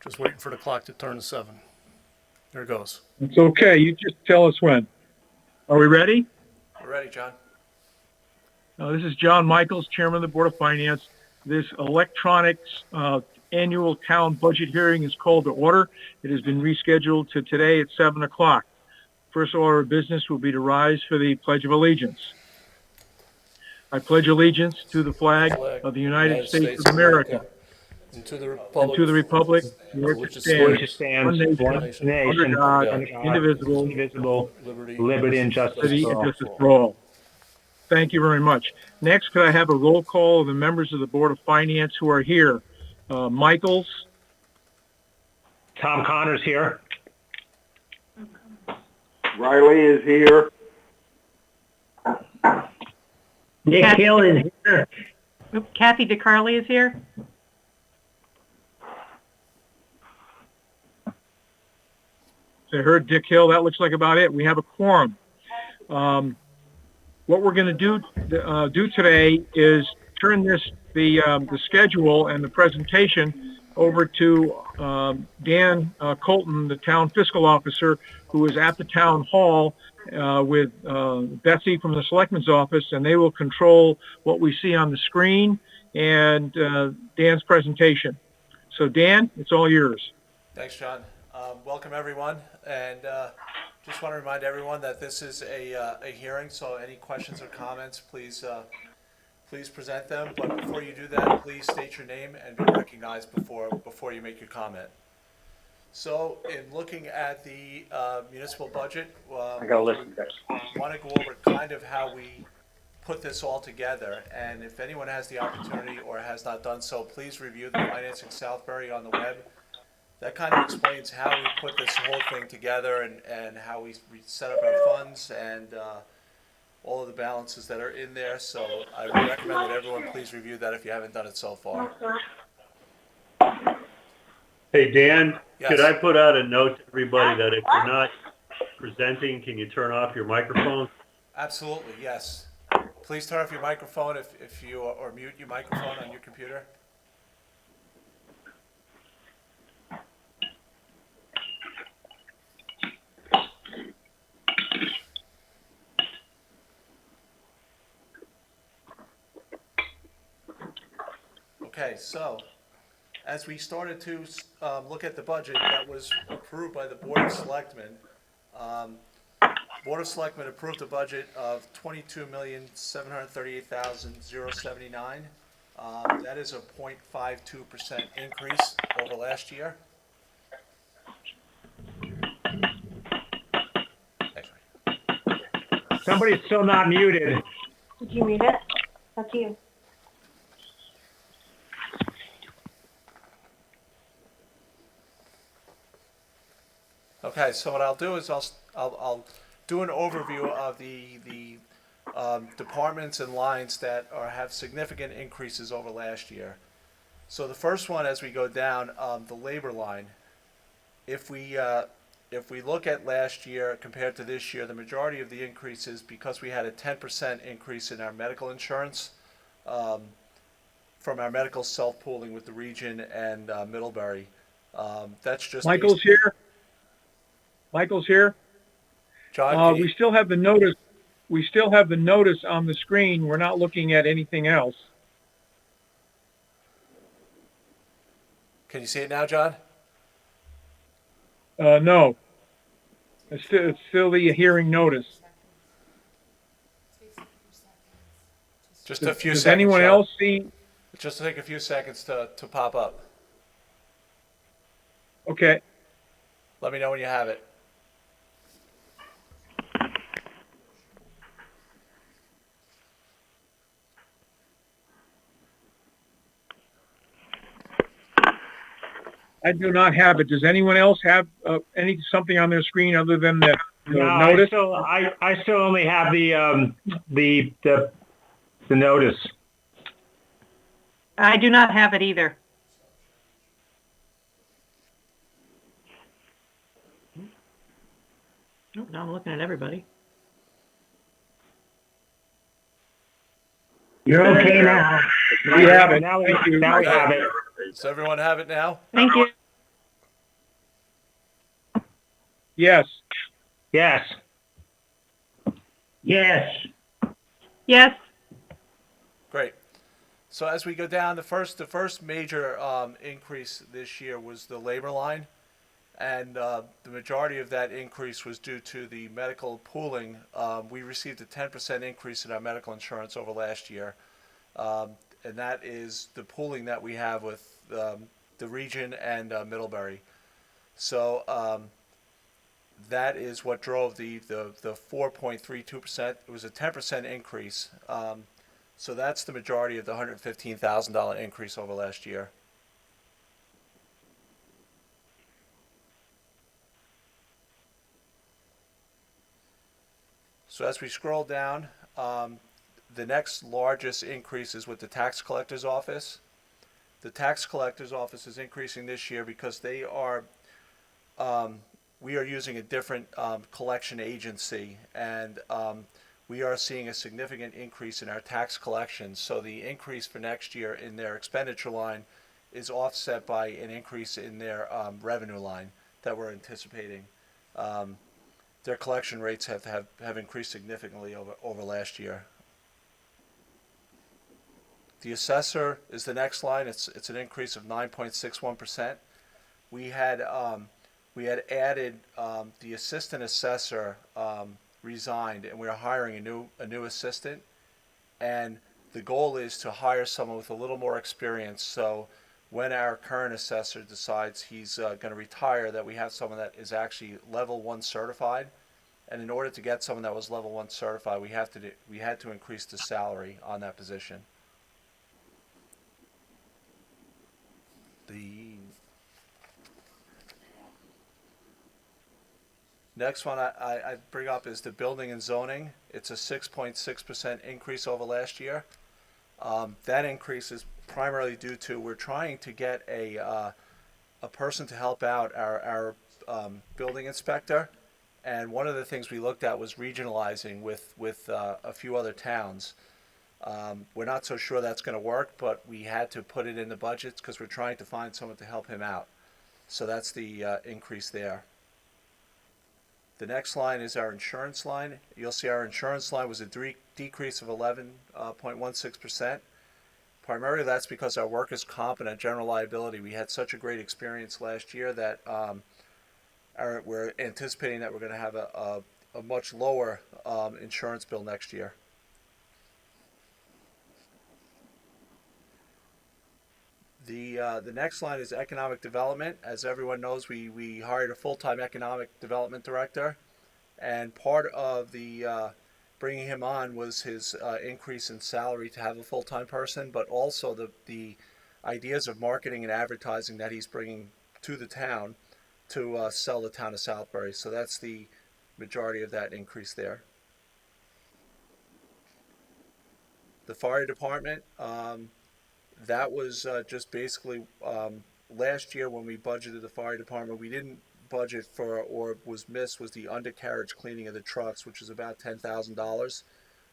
Just waiting for the clock to turn to 7. There it goes. It's okay. You just tell us when. Are we ready? We're ready, John. This is John Michaels, Chairman of the Board of Finance. This electronics annual town budget hearing is called to order. It has been rescheduled to today at 7 o'clock. First order of business will be to rise for the Pledge of Allegiance. I pledge allegiance to the flag of the United States of America And to the and to the republic for which which it it stands, stands, one one nation, nation, under God, under God, indivisible, liberty and justice liberty for and all. justice for all. Thank you very much. Next, could I have a roll call of the members of the Board of Finance who are here? Michaels, Tom Connors here. Riley is here. Nick Hill is here. Kathy DeCarli is here. I heard Dick Hill. That looks like about it. We have a quorum. What we're going to do today is turn the schedule and the presentation over to Dan Colton, the town fiscal officer, who is at the town hall with Betsy from the selectman's office, and they will control what we see on the screen and Dan's presentation. So Dan, it's all yours. Thanks, John. Welcome, everyone. And just want to remind everyone that this is a hearing, so any questions or comments, please present them. But before you do that, please state your name and be recognized before you make your comment. So, in looking at the municipal budget, I got a list of this. want to go over kind of how we put this all together. And if anyone has the opportunity or has not done so, please review the Financing Southbury on the web. That kind of explains how we put this whole thing together and how we set up our funds and all of the balances that are in there. So I would recommend that everyone please review that if you haven't done it so far. Hey, Dan, Yes. could I put out a note to everybody that if you're not presenting, can you turn off your microphone? Absolutely, yes. Please turn off your microphone if you, or mute your microphone on your computer. Okay, so as we started to look at the budget that was approved by the Board of Selectmen, Board of Selectmen approved a budget of $22,738,079. That is a 0.52% increase over last year. Somebody's still not muted. Did you mute it? That's you. Okay, so what I'll do is I'll do an overview of the departments and lines that have significant increases over last year. So the first one, as we go down, the labor line. If we look at last year compared to this year, the majority of the increases, because we had a 10% increase in our medical insurance from our medical self-pooling with the region and Middlebury. That's just Michael's here. Michael's here. John, We still have the notice. We still have the notice on the screen. We're not looking at anything else. can you see it now, John? No. It's still the hearing notice. Just a few Does seconds. anyone John. else see? Just take a few seconds to pop up. Okay. Let me know when you have it. I do not have it. Does anyone else have something on their screen other than the No, notice? I still only have the notice. I do not have it either. Nope, now I'm looking at everybody. You're okay now. We have it. Now we Thank you. have it. Does everyone have it now? Thank you. Yes. Yes. Yes. Yes. Great. So as we go down, the first major increase this year was the labor line, and the majority of that increase was due to the medical pooling. We received a 10% increase in our medical insurance over last year, and that is the pooling that we have with the region and Middlebury. So that is what drove the 4.32%. It was a 10% increase. So that's the majority of the $115,000 increase over last year. So as we scroll down, the next largest increase is with the tax collector's office. The tax collector's office is increasing this year because they are we are using a different collection agency, and we are seeing a significant increase in our tax collections. So the increase for next year in their expenditure line is offset by an increase in their revenue line that we're anticipating. Their collection rates have increased significantly over last year. The assessor is the next line. It's an increase of 9.61%. We had added the assistant assessor resigned, and we are hiring a new assistant. And the goal is to hire someone with a little more experience. So when our current assessor decides he's going to retire, that we have someone that is actually level 1 certified. And in order to get someone that was level 1 certified, we had to increase the salary on that position. The next one I bring up is the building and zoning. It's a 6.6% increase over last year. That increase is primarily due to we're trying to get a person to help out our building inspector. And one of the things we looked at was regionalizing with a few other towns. We're not so sure that's going to work, but we had to put it in the budgets because we're trying to find someone to help him out. So that's the increase there. The next line is our insurance line. You'll see our insurance line was a decrease of 11.16%. Primarily that's because our workers' comp and our general liability, we had such a great experience last year that we're anticipating that we're going to have a much lower insurance bill next year. The next line is economic development. As everyone knows, we hired a full-time economic development director, and part of the bringing him on was his increase in salary to have a full-time person, but also the ideas of marketing and advertising that he's bringing to the town to sell the town of Southbury. So that's the majority of that increase there. The fire department, that was just basically last year when we budgeted the fire department, we didn't budget for, or was missed, was the undercarriage cleaning of the trucks, which is about $10,000.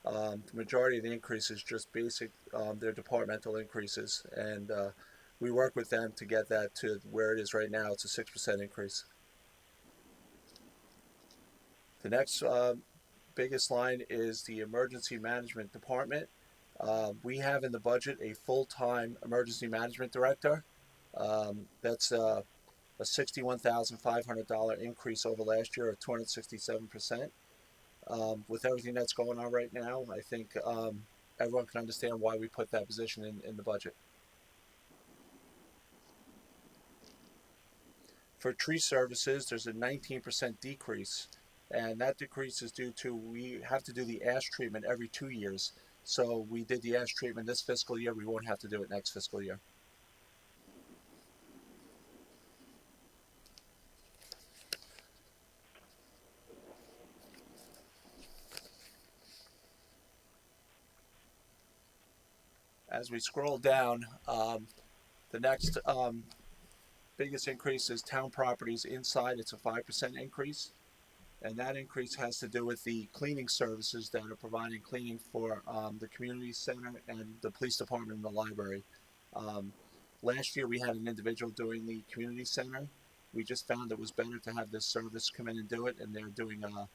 The majority of the increase is just basic, their departmental increases, and we work with them to get that to where it is right now. It's a 6% increase. The next biggest line is the emergency management department. We have in the budget a full-time emergency management director. That's a $61,500 increase over last year of 267%. With everything that's going on right now, I think everyone can understand why we put that position in the budget. For tree services, there's a 19% decrease, and that decrease is due to we have to do the ash treatment every 2 years. So we did the ash treatment this fiscal year. We won't have to do it next fiscal year. As we scroll down, the next biggest increase is town properties inside. It's a 5% increase. And that increase has to do with the cleaning services that are providing cleaning for the community center and the police department and the library. Last year we had an individual doing the community center, we just found it was better to have this service come in and do it, and they're doing a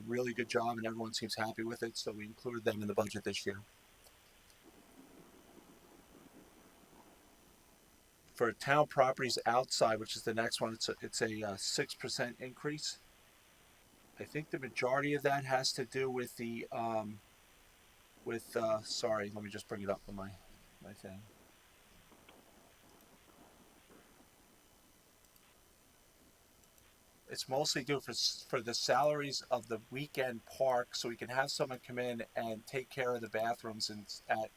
really good job, and everyone seems happy with it, so we included them in the budget this year. For town properties outside, which is the next one, it's a 6% increase. I think the majority of that has to do with the sorry, let me just bring it up on my thing. It's mostly due for the salaries of the weekend park, so we can have someone come in and take care of the bathrooms at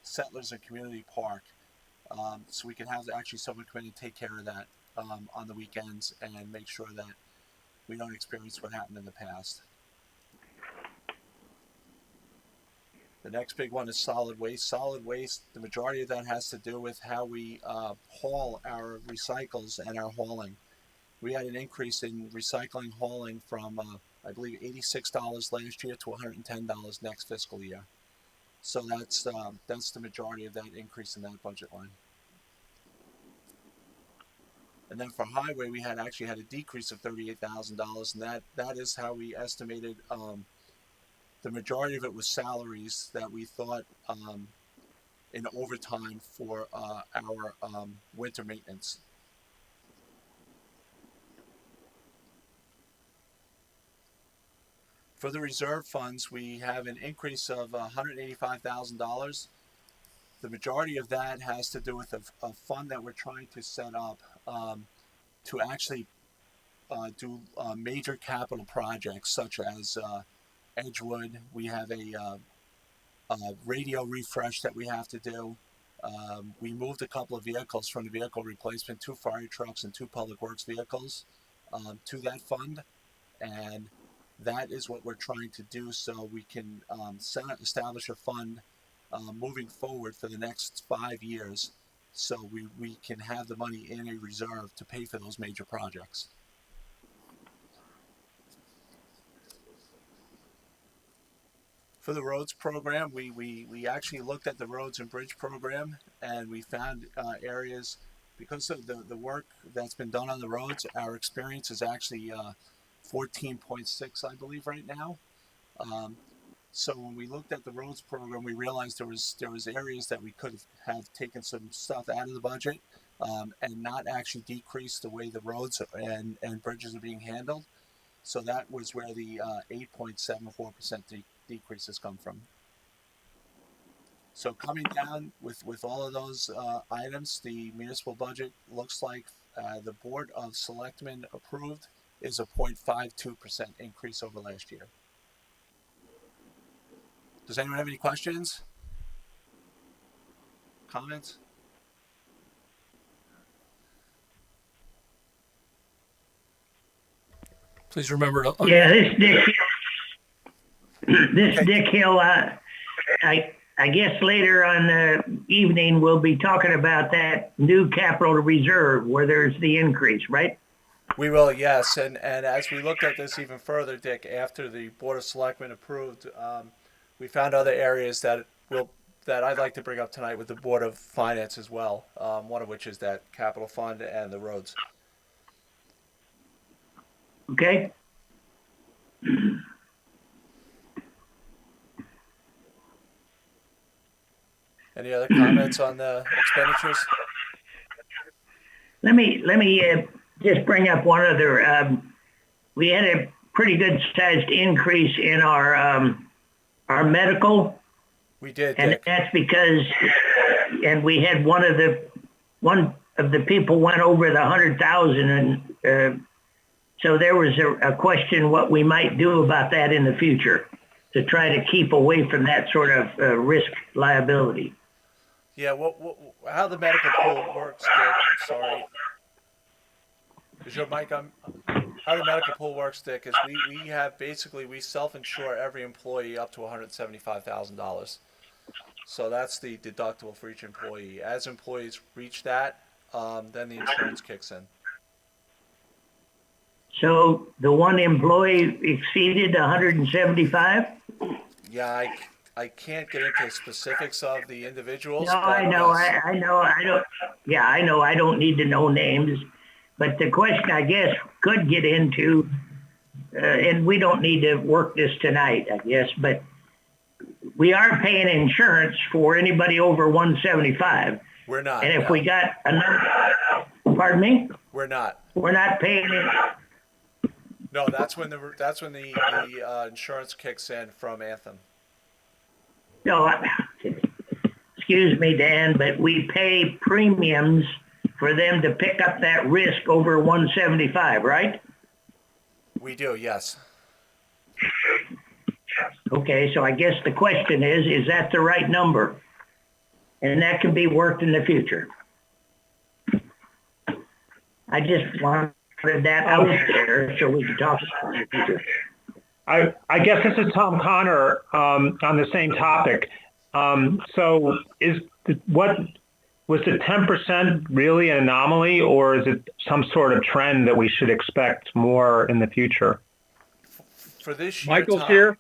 Settlers and Community Park. So we can have actually someone come in and take care of that on the weekends and make sure that we don't experience what happened in the past. The next big one is solid waste. Solid waste, the majority of that has to do with how we haul our recycles and our hauling. We had an increase in recycling hauling from, I believe, $86 last year to $110 next fiscal year. So that's the majority of that increase in that budget line. And then for highway, we actually had a decrease of $38,000, and that is how we estimated. The majority of it was salaries that we thought in overtime for our winter maintenance. For the reserve funds, we have an increase of $185,000. The majority of that has to do with a fund that we're trying to set up to actually do major capital projects such as Edgewood. We have a radio refresh that we have to do. We moved a couple of vehicles from the vehicle replacement, 2 fire trucks and 2 public works vehicles to that fund, and that is what we're trying to do so we can establish a fund moving forward for the next 5 years, so we can have the money in a reserve to pay for those major projects. For the roads program, we actually looked at the roads and bridge program, and we found areas, because of the work that's been done on the roads, our experience is actually 14.6, I believe, right now. So when we looked at the roads program, we realized there was areas that we could have taken some stuff out of the budget and not actually decrease the way the roads and bridges are being handled. So that was where the 8.74% decreases come from. So coming down with all of those items, the municipal budget looks like the Board of Selectmen approved is a 0.52% increase over last year. Does anyone have any questions? Comments? Please remember to. Yeah, this Dick Hill, I guess later on the evening, we'll be talking about that new capital reserve where there's the increase, right? We will, yes. And as we looked at this even further, Dick, after the Board of Selectmen approved, we found other areas that I'd like to bring up tonight with the Board of Finance as well. One of which is that capital fund and the roads. Okay. Any other comments on the expenditures? Let me just bring up one other. We had a pretty good sized increase in our medical. We did, and Dick. that's because, and we had one of the people went over the 100,000, and so there was a question what we might do about that in the future to try to keep away from that sort of risk liability. Yeah, how the medical pool works, Dick, sorry. Is your mic on? How the medical pool works, Dick, is we have basically, we self-insure every employee up to $175,000. So that's the deductible for each employee. As employees reach that, then the insurance kicks in. So the one employee exceeded 175? Yeah, I can't get into specifics of the individuals. No, but I know, yes. I know, I don't. Yeah, I know. I don't need to know names, But the question, I guess, could get into, and we don't need to work this tonight, I guess, but we are paying insurance for anybody over 175. We're not. And if no. we got another, pardon me, We're not. we're not paying it. No, that's when the insurance kicks in from Anthem. No, excuse me, Dan, but we pay premiums for them to pick up that risk over 175, right? We do, yes. Okay, so I guess the question is that the right number? And that can be worked in the future. I just wanted that out there so we can talk about it in the future. I guess this is Tom Connor on the same topic. So what was the 10% really an anomaly, or is it some sort of trend that we should expect more in the future? For this year, Michael's Tom- here.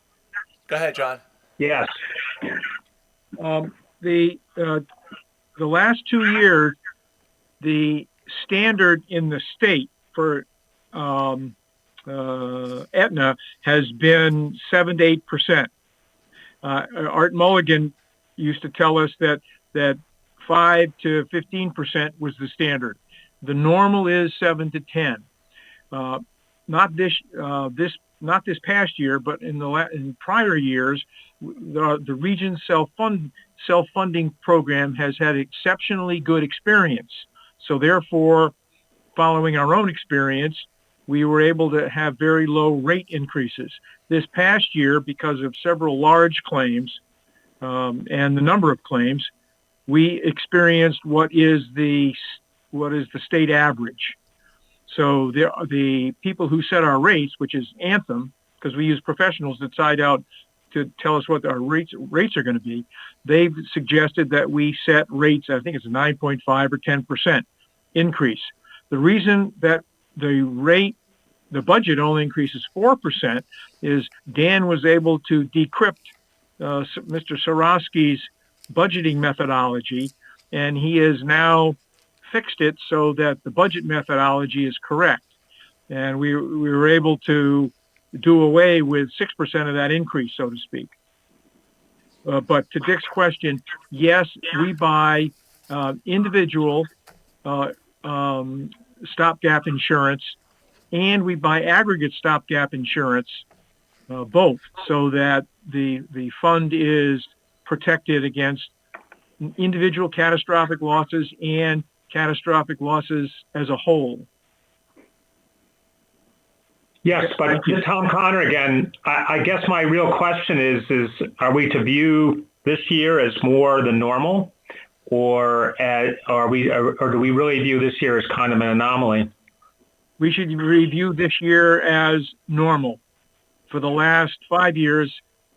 Go ahead, John. Yes. The last 2 years, the standard in the state for Aetna has been 7 to 8%. Art Mulligan used to tell us that 5 to 15% was the standard. The normal is 7 to 10. Not this past year, but in prior years, the region's self-funding program has had exceptionally good experience. So therefore, following our own experience, we were able to have very low rate increases. This past year, because of several large claims and the number of claims, we experienced what is the state average. So the people who set our rates, which is Anthem, because we use professionals that side out to tell us what our rates are going to be, they've suggested that we set rates, I think it's a 9.5 or 10% increase. The reason that the budget only increases 4% is Dan was able to decrypt Mr. Sorosky's budgeting methodology, and he has now fixed it so that the budget methodology is correct. And we were able to do away with 6% of that increase, so to speak. But to Dick's question, yes, we buy individual stopgap insurance, and we buy aggregate stopgap insurance, both, so that the fund is protected against individual catastrophic losses and catastrophic losses as a whole. Yes, but Tom Connor again, I guess my real question is are we to view this year as more than normal, or do we really view this year as kind of an anomaly? We should review this year as normal. For the last 5 years,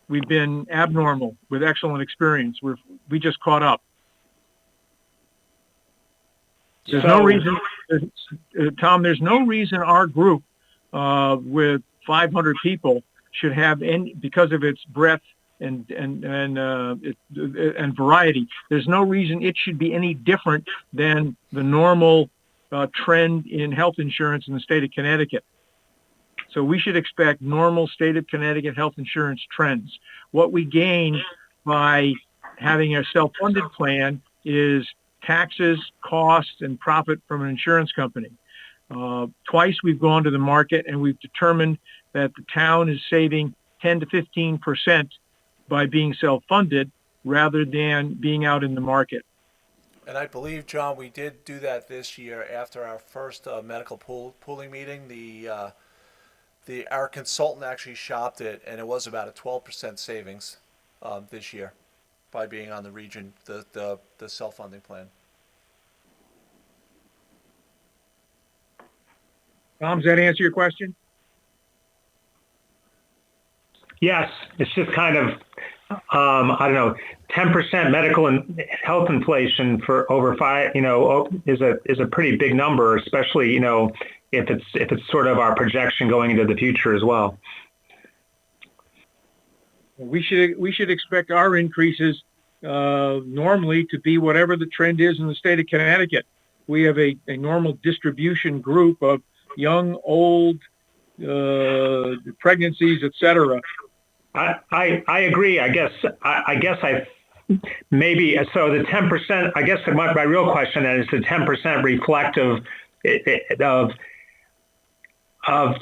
we've been abnormal with excellent experience. We just caught up. There's no reason, Tom, there's no reason our group with 500 people should have any, because of its breadth and variety, there's no reason it should be any different than the normal trend in health insurance in the state of Connecticut. So we should expect normal state of Connecticut health insurance trends. What we gain by having a self-funded plan is taxes, costs, and profit from an insurance company. Twice we've gone to the market and we've determined that the town is saving 10 to 15% by being self-funded rather than being out in the market. And I believe, John, we did do that this year after our first medical pooling meeting. Our consultant actually shopped it, and it was about a 12% savings this year by being on the region, the self-funding plan. Tom, does that answer your question? Yes, it's just kind of, I don't know, 10% medical and health inflation for over 5, is a pretty big number, especially, if it's sort of our projection going into the future as well. We should expect our increases normally to be whatever the trend is in the state of Connecticut. we have a normal distribution group of young, old, pregnancies, etc. I agree. I guess maybe so. The 10%. I guess my real question is the 10% reflective of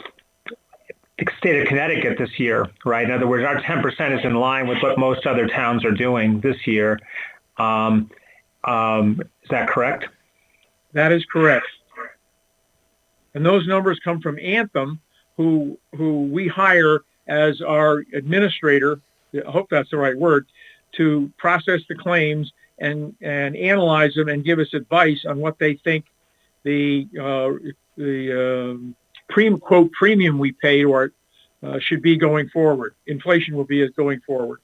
the state of Connecticut this year, right? In other words, our 10% is in line with what most other towns are doing this year. Is that correct? That is correct. And those numbers come from Anthem, who we hire as our administrator, I hope that's the right word, to process the claims and analyze them and give us advice on what they think the quote premium we pay or should be going forward. Inflation will be going forward.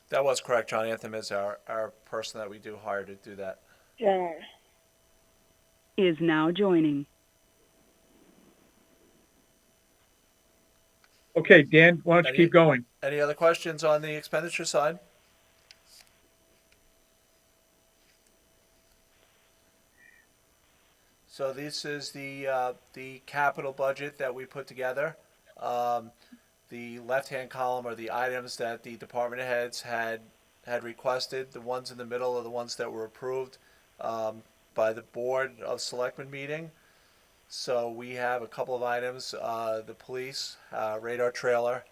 That was correct. John Anthem is our person that we do hire to do that. Is now joining. Okay, Dan, why don't you keep going? Any other questions on the expenditure side? So this is the capital budget that we put together. The left-hand column are the items that the department heads had requested. The ones in the middle are the ones that were approved by the Board of Selectmen meeting. So we have a couple of items: the police radar trailer,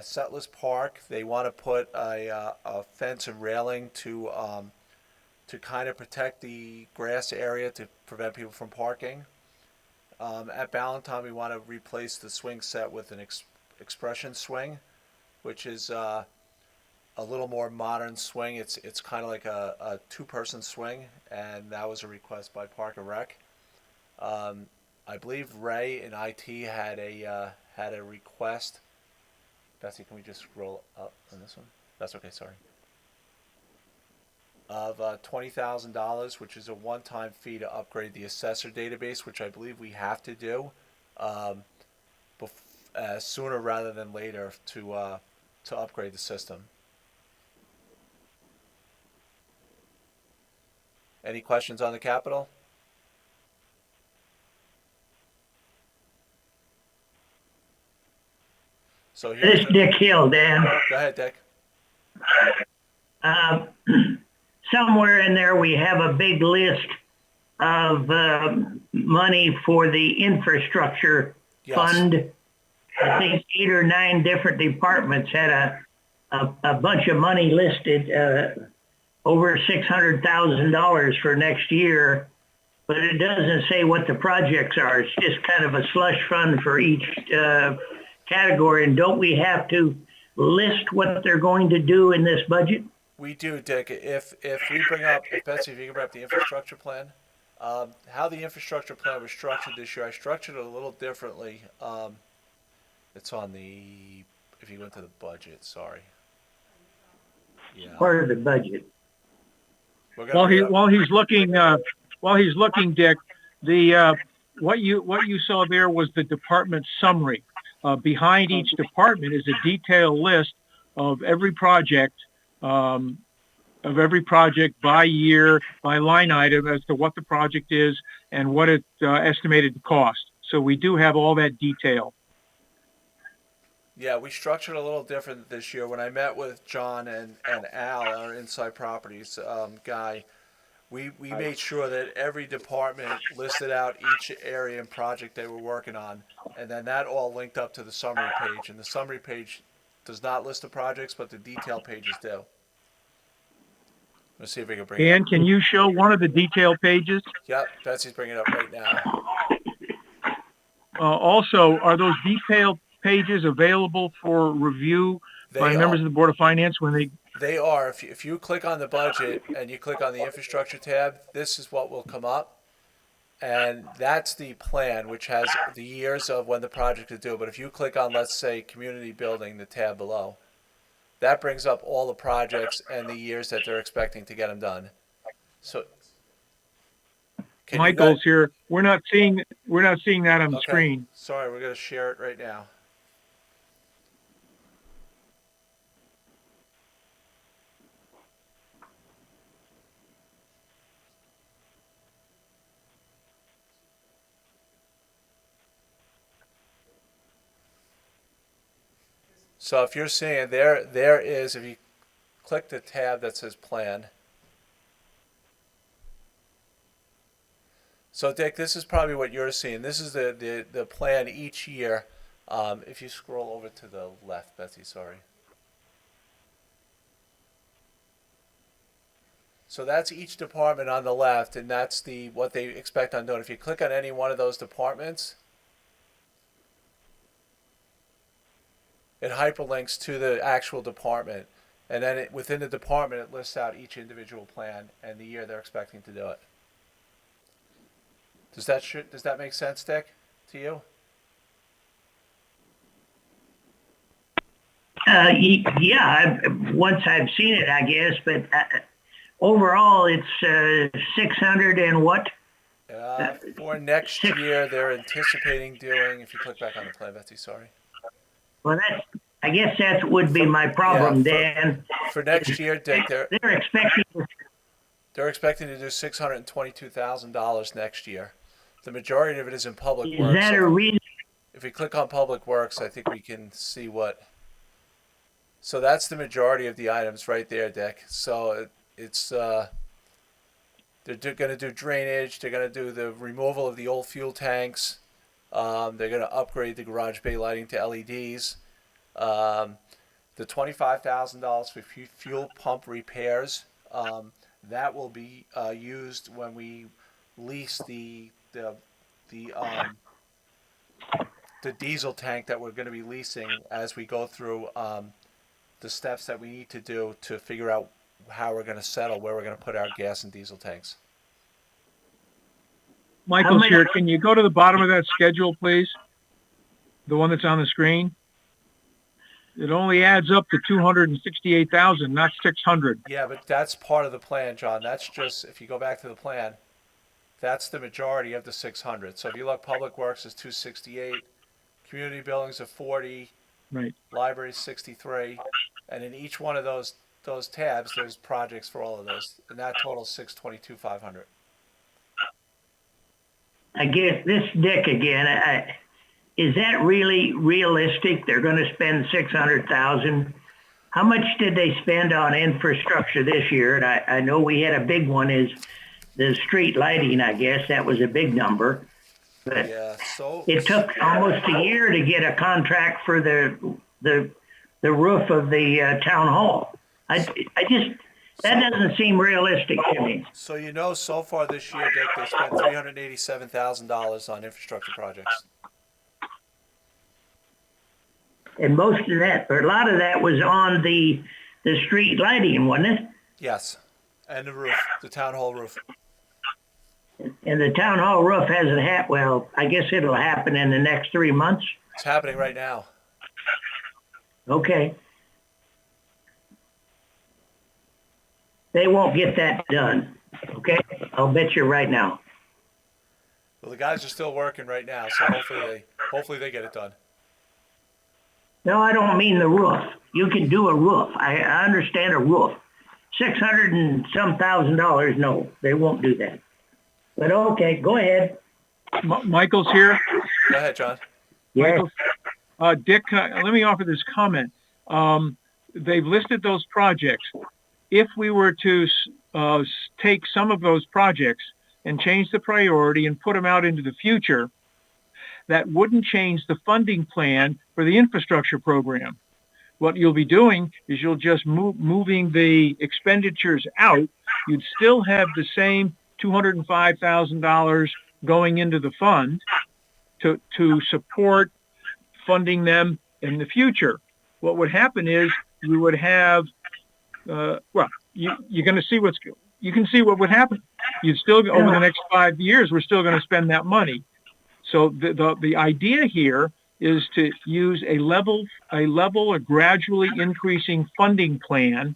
Settlers Park. They want to put a fence and railing to kind of protect the grass area to prevent people from parking. At Ballantyne, we want to replace the swing set with an expression swing, which is a little more modern swing. It's kind of like a two-person swing, and that was a request by Park and Rec. I believe Ray in IT had a request. Betsy, can we just scroll up on this one? That's okay, sorry. Of $20,000, which is a one-time fee to upgrade the assessor database, which I believe we have to do sooner rather than later to upgrade the system. Any questions on the capital? So This is Dick Hill, Dan. Go ahead, Dick. Somewhere in there we have a big list of money for the infrastructure fund. I think 8 or 9 different departments had a bunch of money listed, over $600,000 for next year, but it doesn't say what the projects are. It's just kind of a slush fund for each category. And don't we have to list what they're going to do in this budget? We do, Dick. If we bring up, Betsy, if you can bring up the infrastructure plan, how the infrastructure plan was structured this year, I structured it a little differently. It's on if you go into the budget, sorry. Yeah. Part of the budget. While he's looking, Dick, what you saw there was the department summary. Behind each department is a detailed list of every project by year, by line item as to what the project is and what it estimated to cost. So we do have all that detail. Yeah, we structured a little different this year. When I met with John and Al, our Inside Properties guy, we made sure that every department listed out each area and project they were working on, and then that all linked up to the summary page. And the summary page does not list the projects, but the detail pages do. Let's see if we can bring it up. Dan, can you show one of the detail pages? Yep, Betsy's bringing it up right now. Also, are those detailed pages available for review by members of the Board of Finance when they... They are. If you click on the budget and you click on the infrastructure tab, this is what will come up. And that's the plan, which has the years of when the project is due. But if you click on, let's say, community building, the tab below, that brings up all the projects and the years that they're expecting to get them done. So, Michael's here. We're not seeing that on the screen. Sorry, we're going to share it right now. So if you're seeing there is, if you click the tab that says plan. So Dick, this is probably what you're seeing. This is the plan each year. If you scroll over to the left, Betsy, sorry. So that's each department on the left, and that's what they expect on doing. If you click on any one of those departments, it hyperlinks to the actual department, and then within the department it lists out each individual plan and the year they're expecting to do it. Does that make sense, Dick, to you? Yeah, once I've seen it, I guess, but overall it's 600 and what? For next year, they're anticipating doing. If you click back on the plan, Betsy, sorry. Well, I guess that would be my problem, Yeah, Dan. For next year, Dick, They're expecting. they're expecting to do $622,000 next year. The majority of it is in public Is works. that a reason? If we click on public works, I think we can see what. So that's the majority of the items right there, Dick. So it's they're going to do drainage. They're going to do the removal of the old fuel tanks. They're going to upgrade the garage bay lighting to LEDs. The $25,000 for fuel pump repairs. That will be used when we lease the diesel tank that we're going to be leasing as we go through the steps that we need to do to figure out how we're going to settle where we're going to put our gas and diesel tanks. Michael's here. Can you go to the bottom of that schedule, please? The one that's on the screen? It only adds up to 268,000, not 600. Yeah, but that's part of the plan, John. That's just, if you go back to the plan, that's the majority of the 600. So if you look, Public Works is 268, Community Buildings are 40, Right. Library is 63, and in each one of those tabs, there's projects for all of those, and that totals 622,500. I guess this Dick again. Is that really realistic? They're going to spend 600,000. How much did they spend on infrastructure this year? And I know we had a big one. Is the street lighting? I guess that was a big number. But Yeah, so it took almost a year to get a contract for the roof of the town hall. I just that doesn't seem realistic to me. So so far this year, Dick, they spent $387,000 on infrastructure projects. And most of that, or a lot of that, was on the street lighting, wasn't it? Yes, and the roof, the town hall roof. And the town hall roof hasn't happened. Well, I guess it'll happen in the next 3 months. It's happening right now. Okay. They won't get that done. Okay, I'll bet you right now. Well, the guys are still working right now, so hopefully they get it done. No, I don't mean the roof. You can do a roof. I understand a roof. $600 and some thousand. No, they won't do that. But okay, go ahead. Michael's here. Go ahead, John. Yes. Dick, let me offer this comment. They've listed those projects. If we were to take some of those projects and change the priority and put them out into the future, that wouldn't change the funding plan for the infrastructure program. What you'll be doing is you'll just moving the expenditures out. You'd still have the same $205,000 going into the fund to support funding them in the future. What would happen is you would have, you're going to see you can see what would happen. You'd still, over the next 5 years, we're still going to spend that money. So the idea here is to use a gradually increasing funding plan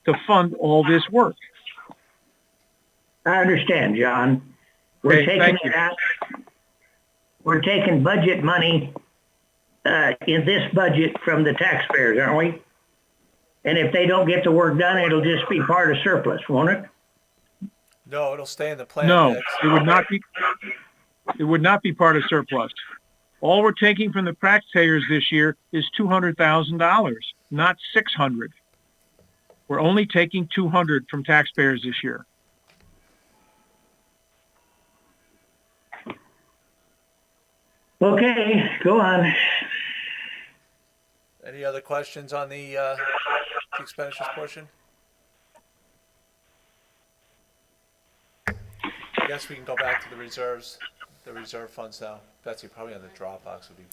to fund all this work. I understand, John. We're Okay, taking thank you. it out. We're taking budget money in this budget from the taxpayers, aren't we? And if they don't get the work done, it'll just be part of surplus, won't it? No, it'll stay in the plan. No, Dick. it would not be. It would not be part of surplus. All we're taking from the taxpayers this year is $200,000, not 600. We're only taking 200 from taxpayers this year. Okay, go on. Any other questions on the expenditures portion? I guess we can go back to the reserves, the reserve funds now. Betsy, probably on the Dropbox would be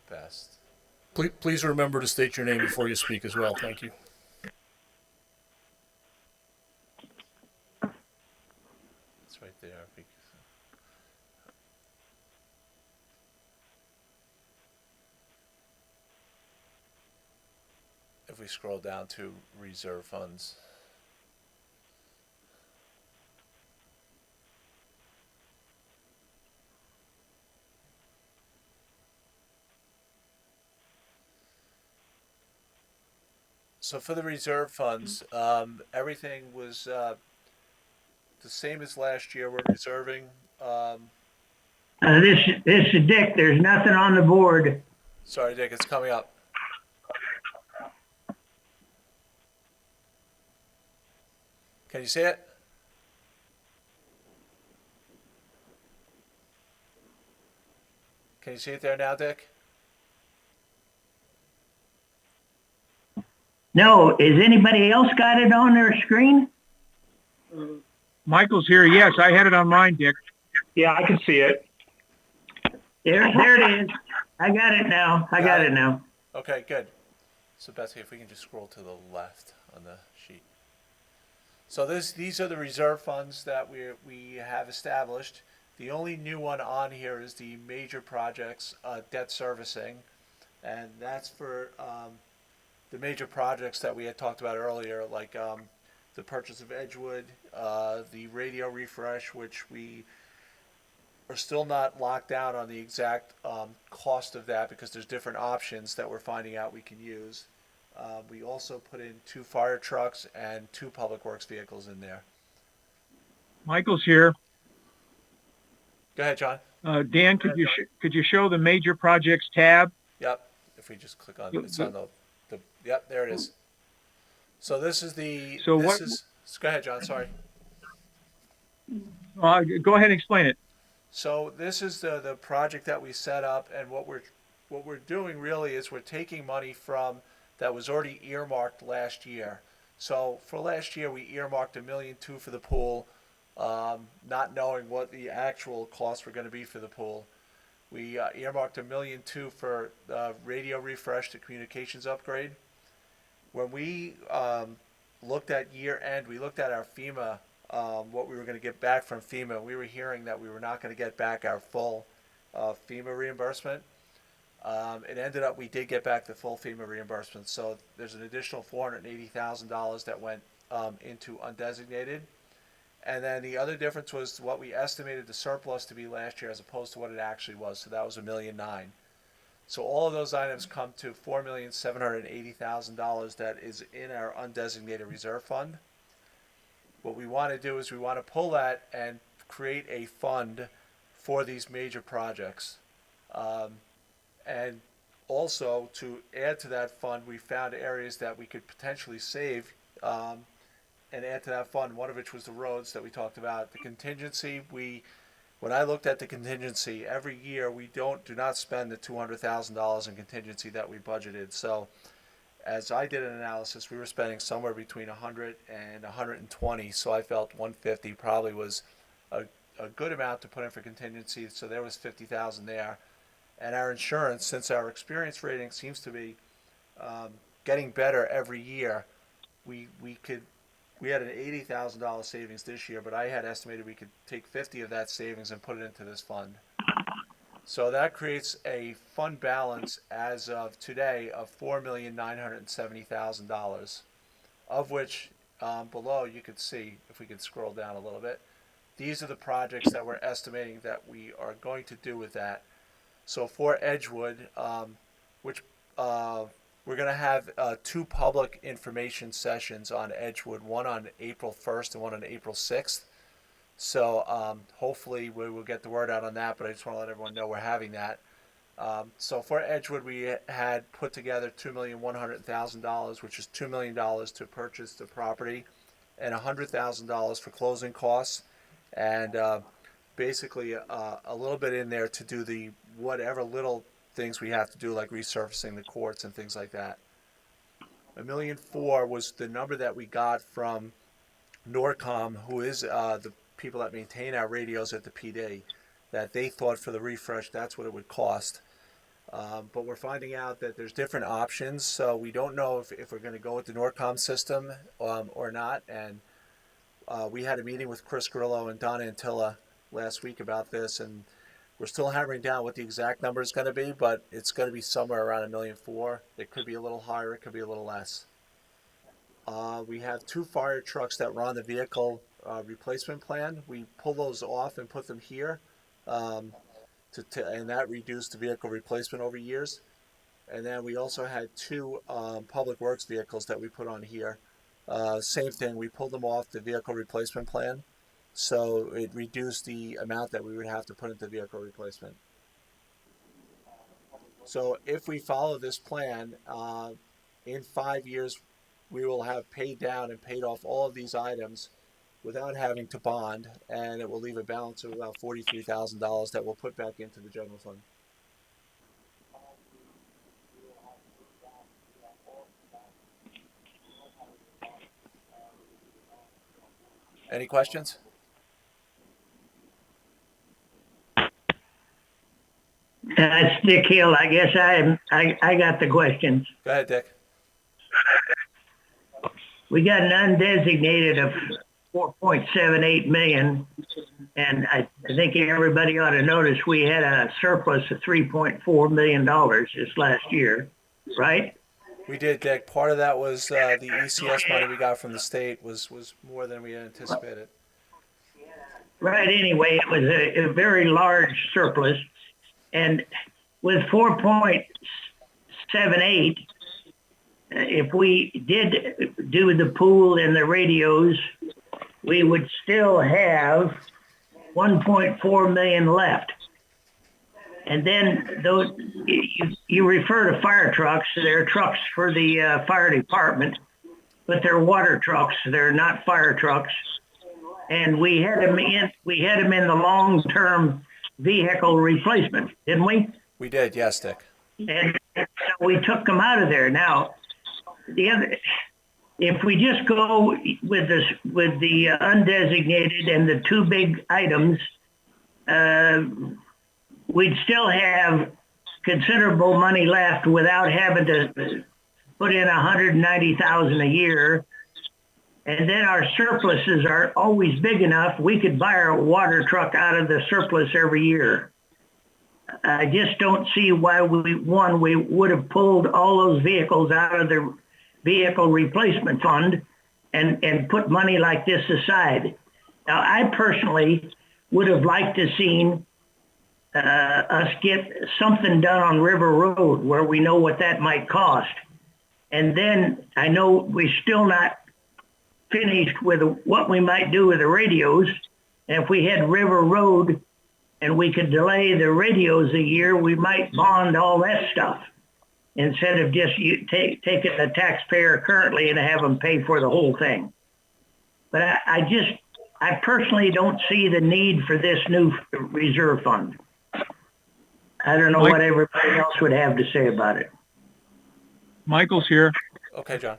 best. Please remember to state your name before you speak as well. Thank you. It's right there. If we scroll down to reserve funds. So for the reserve funds, everything was the same as last year. We're reserving. This is Dick. There's nothing on the board. Sorry, Dick, it's coming up. Can you see it? Can you see it there now, Dick? No, is anybody else got it on their screen? Michael's here. Yes, I had it on mine, Dick. Yeah, I can see it. There it is. I got it now. I got it now. Okay, good. So Betsy, if we can just scroll to the left on the sheet. So these are the reserve funds that we have established. The only new one on here is the major projects debt servicing, and that's for the major projects that we had talked about earlier, like the purchase of Edgewood, the radio refresh, which we are still not locked down on the exact cost of that because there's different options that we're finding out we can use. We also put in 2 fire trucks and 2 public works vehicles in there. Michael's here. Go ahead, John. Dan, could you show the major projects tab? Yep. If we just click on it's on the yep, there it is. So this is the So this what- is go ahead, John, sorry. Go ahead and explain it. So this is the project that we set up, and what we're doing really is we're taking money from that was already earmarked last year. So for last year we earmarked $1.2 million for the pool, not knowing what the actual costs were going to be for the pool. We earmarked $1.2 million for radio refresh to communications upgrade. When we looked at year end, we looked at our FEMA, what we were going to get back from FEMA. We were hearing that we were not going to get back our full FEMA reimbursement. It ended up we did get back the full FEMA reimbursement. So there's an additional $480,000 that went into undesignated. And then the other difference was what we estimated the surplus to be last year as opposed to what it actually was. So that was $1.9 million. So all of those items come to $4,780,000 that is in our undesignated reserve fund. What we want to do is we want to pull that and create a fund for these major projects. And also to add to that fund, we found areas that we could potentially save and add to that fund, one of which was the roads that we talked about. The contingency, when I looked at the contingency, every year we do not spend the $200,000 in contingency that we budgeted. So as I did an analysis, we were spending somewhere between 100 and 120. So I felt 150 probably was a good amount to put in for contingency. So there was 50,000 there. And our insurance, since our experience rating seems to be getting better every year, we had an $80,000 savings this year, but I had estimated we could take 50 of that savings and put it into this fund. So that creates a fund balance as of today of $4,970,000, of which below you could see, if we could scroll down a little bit, these are the projects that we're estimating that we are going to do with that. So for Edgewood, which we're going to have 2 public information sessions on Edgewood, one on April 1st and one on April 6th. So hopefully we will get the word out on that, but I just want to let everyone know we're having that. So for Edgewood, we had put together $2,100,000, which is $2 million to purchase the property, and $100,000 for closing costs, and basically a little bit in there to do the whatever little things we have to do, like resurfacing the courts and things like that. $1.4 million was the number that we got from Norcom, who is the people that maintain our radios at the PD, that they thought for the refresh that's what it would cost. But we're finding out that there's different options, so we don't know if we're going to go with the Norcom system or not. And we had a meeting with Chris Grillo and Don Antilla last week about this, and we're still hammering down what the exact number is going to be, but it's going to be somewhere around $1.4 million. It could be a little higher, it could be a little less. We have 2 fire trucks that were on the vehicle replacement plan. We pulled those off and put them here, and that reduced the vehicle replacement over years. And then we also had 2 public works vehicles that we put on here. Same thing, we pulled them off the vehicle replacement plan, so it reduced the amount that we would have to put into vehicle replacement. So if we follow this plan, in 5 years, we will have paid down and paid off all of these items without having to bond, and it will leave a balance of about $43,000 that we'll put back into the general fund. Any questions? That's Dick Hill. I guess I got the questions. Go ahead, Dick. We got an undesignated of 4.78 million, and I think everybody ought to notice we had a surplus of $3.4 million this last year, right? We did, Dick. Part of that was the ECS money we got from the state was more than we had anticipated. Right. Anyway, it was a very large surplus, and with 4.78, if we did do the pool and the radios, we would still have 1.4 million left. And then those, you refer to fire trucks. They're trucks for the fire department, but they're water trucks. They're not fire trucks. And we had them in the long-term vehicle replacement, didn't we? We did, yes, Dick. And so we took them out of there. Now, if we just go with the undesignated and the 2 big items, we'd still have considerable money left without having to put in $190,000 a year. And then our surpluses are always big enough. We could buy a water truck out of the surplus every year. I just don't see why we would have pulled all those vehicles out of the vehicle replacement fund and put money like this aside. Now, I personally would have liked to seen us get something done on River Road where we know what that might cost. And then I know we're still not finished with what we might do with the radios. And if we had River Road and we could delay the radios a year, we might bond all that stuff instead of just taking the taxpayer currently and have them pay for the whole thing. But I personally don't see the need for this new reserve fund. I don't know what everybody else would have to say about it. Michael's here. Okay, John.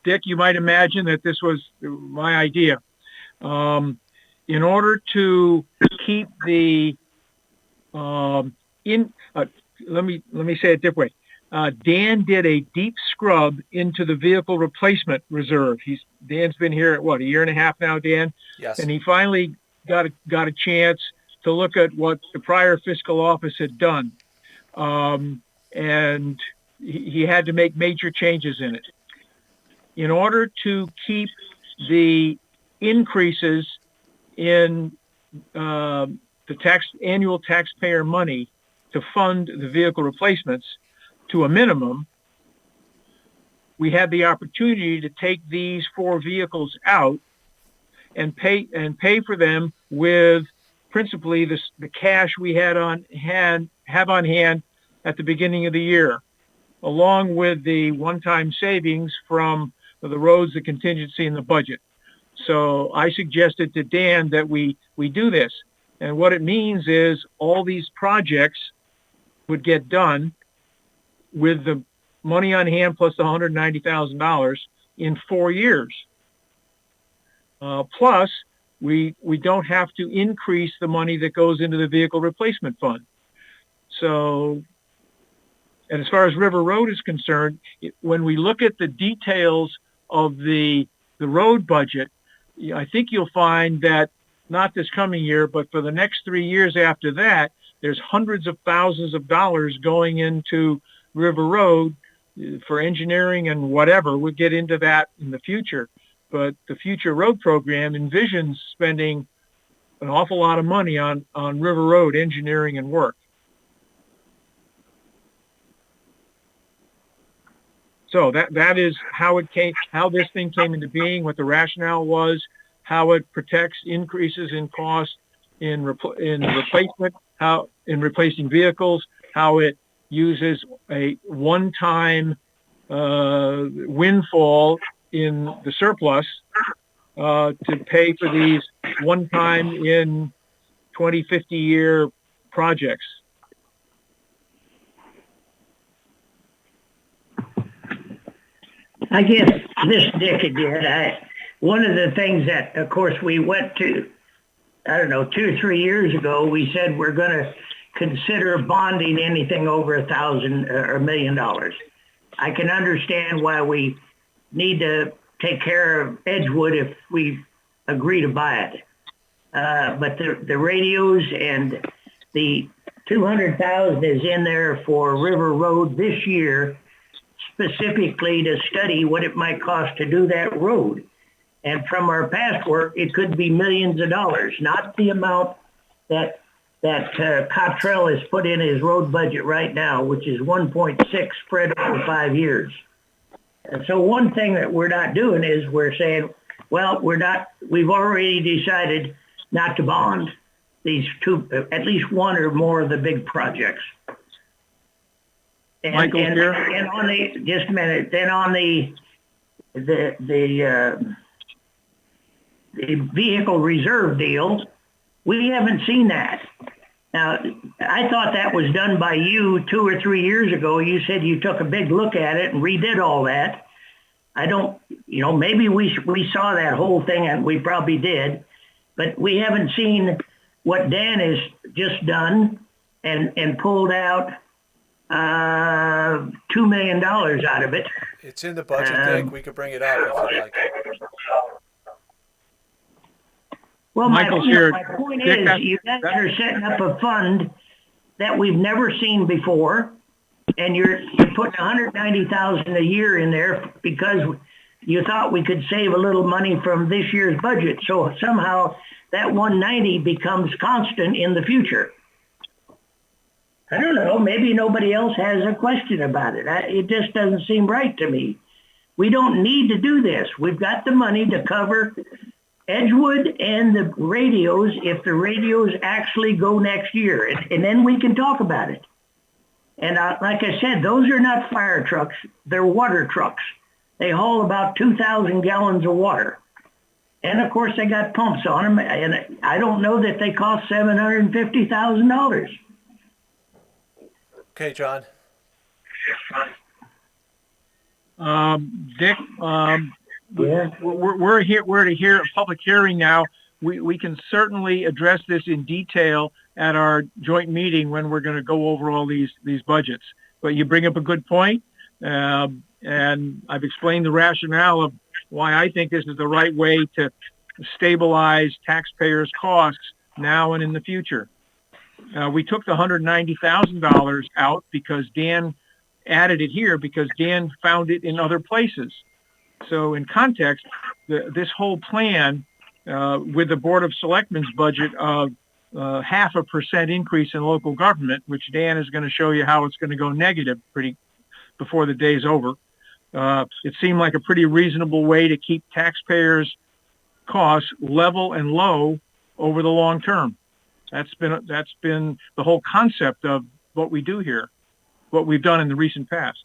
Dick, you might imagine that this was my idea. In order to keep the let me say it different way. Dan did a deep scrub into the vehicle replacement reserve. Dan's been here at a year and a half now, Dan? Yes. And he finally got a chance to look at what the prior fiscal office had done. And he had to make major changes in it. In order to keep the increases in the annual taxpayer money to fund the vehicle replacements to a minimum, we had the opportunity to take these 4 vehicles out and pay for them with principally the cash we have on hand at the beginning of the year, along with the one-time savings from the roads, the contingency, and the budget. So I suggested to Dan that we do this. And what it means is all these projects would get done with the money on hand plus the $190,000 in 4 years. Plus, we don't have to increase the money that goes into the vehicle replacement fund. So, and as far as River Road is concerned, when we look at the details of the road budget, I think you'll find that not this coming year, but for the next 3 years after that, there's hundreds of thousands of dollars going into River Road for engineering and whatever. We'll get into that in the future. But the future road program envisions spending an awful lot of money on River Road engineering and work. So that is how this thing came into being, what the rationale was, how it protects increases in cost in replacement, how in replacing vehicles, how it uses a one-time windfall in the surplus to pay for these one-time in 20, 50-year projects. I guess this Dick again. One of the things that, of course, we went to, 2 or 3 years ago, we said we're going to consider bonding anything over $1,000 or $1 million. I can understand why we need to take care of Edgewood if we agree to buy it. But the radios and the $200,000 is in there for River Road this year, specifically to study what it might cost to do that road. And from our past work, it could be millions of dollars, not the amount that Cottrell has put in his road budget right now, which is 1.6 spread over 5 years. And so one thing that we're not doing is we're saying, well, we've already decided not to bond these two, at least one or more of the big projects. And on the, just a minute, then on the vehicle reserve deal, we haven't seen that. Now, I thought that was done by you 2 or 3 years ago. You said you took a big look at it and redid all that. I don't, maybe we saw that whole thing, and we probably did, but we haven't seen what Dan has just done and pulled out $2 million out of it. It's in the budget, Dick. We could bring it up if you'd like. Well, Michael's my here. point Dick, is, you guys are setting up a fund that we've never seen before, and you're putting $190,000 a year in there because you thought we could save a little money from this year's budget. So somehow that 190 becomes constant in the future. I don't know. Maybe nobody else has a question about it. It just doesn't seem right to me. We don't need to do this. We've got the money to cover Edgewood and the radios if the radios actually go next year, and then we can talk about it. And like I said, those are not fire trucks. They're water trucks. They haul about 2,000 gallons of water. And, of course, they got pumps on them, and I don't know that they cost $750,000. Okay, John. Dick, Yeah. we're to hear a public hearing now. We can certainly address this in detail at our joint meeting when we're going to go over all these budgets. But you bring up a good point, and I've explained the rationale of why I think this is the right way to stabilize taxpayers' costs now and in the future. We took the $190,000 out because Dan added it here because Dan found it in other places. So in context, this whole plan with the Board of Selectmen's budget of 0.5% increase in local government, which Dan is going to show you how it's going to go negative before the day's over. It seemed like a pretty reasonable way to keep taxpayers' costs level and low over the long term. That's been the whole concept of what we do here, what we've done in the recent past.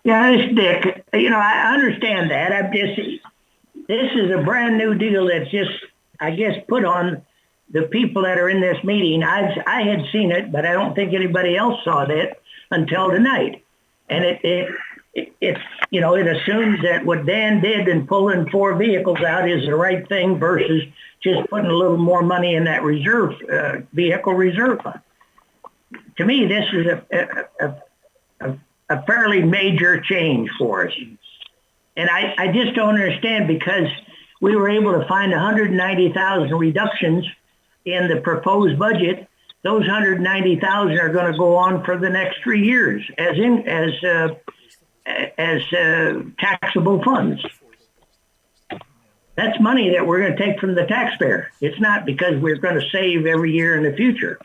Yeah, this Dick, I understand that. This is a brand new deal that's just, I guess, put on the people that are in this meeting. I had seen it, but I don't think anybody else saw that until tonight. And it assumes that what Dan did in pulling 4 vehicles out is the right thing versus just putting a little more money in that vehicle reserve fund. To me, this is a fairly major change for us. And I just don't understand, because we were able to find 190,000 reductions in the proposed budget. Those 190,000 are going to go on for the next 3 years as taxable funds. That's money that we're going to take from the taxpayer. It's not because we're going to save every year in the future.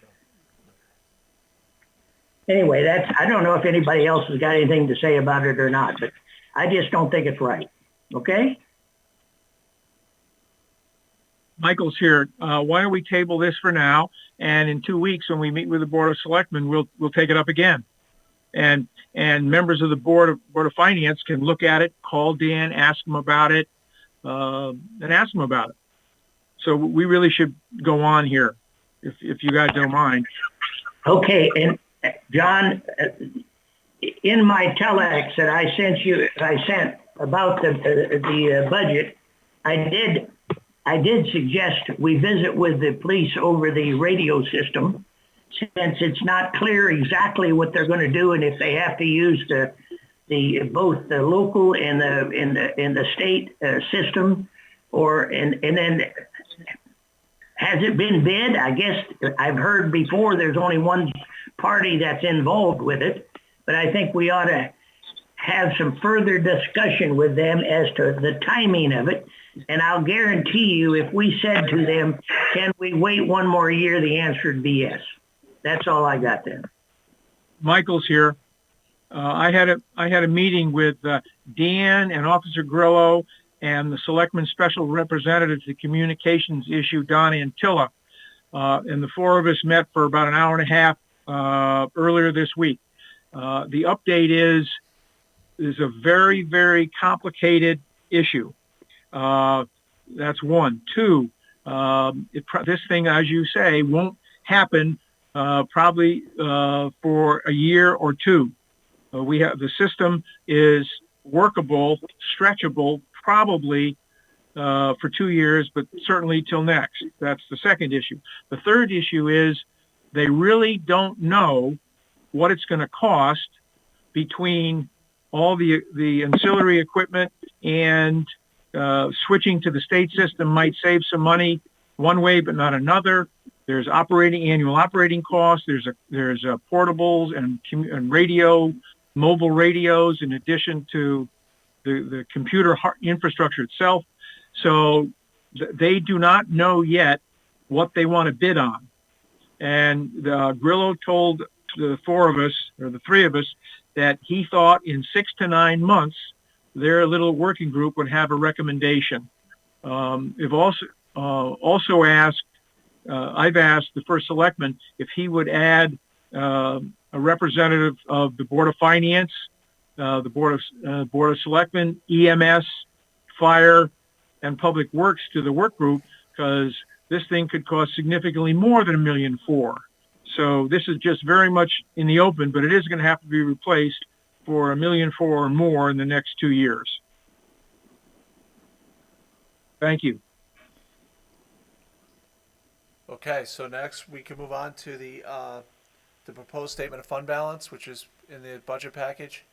Anyway, I don't know if anybody else has got anything to say about it or not, but I just don't think it's right. Okay? Michael's here. Why don't we table this for now? And in 2 weeks, when we meet with the Board of Selectmen, we'll take it up again. And members of the Board of Finance can look at it, call Dan, ask him about it, and ask him about it. So we really should go on here, if you guys don't mind. Okay, and John, in my telex that I sent about the budget, I did suggest we visit with the police over the radio system, since it's not clear exactly what they're going to do, and if they have to use both the local and the state system, and then has it been bid? I guess I've heard before there's only one party that's involved with it, but I think we ought to have some further discussion with them as to the timing of it. And I'll guarantee you, if we said to them, can we wait 1 more year, the answer would be yes. That's all I got then. Michael's here. I had a meeting with Dan and Officer Grillo and the Selectman Special Representative to the Communications issue, Don Antilla. And the 4 of us met for about an hour and a half earlier this week. The update is a very, very complicated issue. That's one. 2, this thing, as you say, won't happen probably for a year or 2. The system is workable, stretchable, probably for 2 years, but certainly till next. That's the second issue. The third issue is they really don't know what it's going to cost between all the ancillary equipment, and switching to the state system might save some money one way but not another. There's annual operating costs. There's portables and mobile radios, in addition to the computer infrastructure itself. So they do not know yet what they want to bid on. And Grillo told the 4 of us, or the 3 of us, that he thought in 6 to 9 months, their little working group would have a recommendation. I've also asked, I've asked the first selectman if he would add a representative of the Board of Finance, the Board of Selectmen, EMS, Fire, and Public Works to the work group, because this thing could cost significantly more than $1.4 million. So this is just very much in the open, but it is going to have to be replaced for $1.4 million or more in the next 2 years. Thank you. Okay, so next we can move on to the proposed statement of fund balance, which is in the budget package.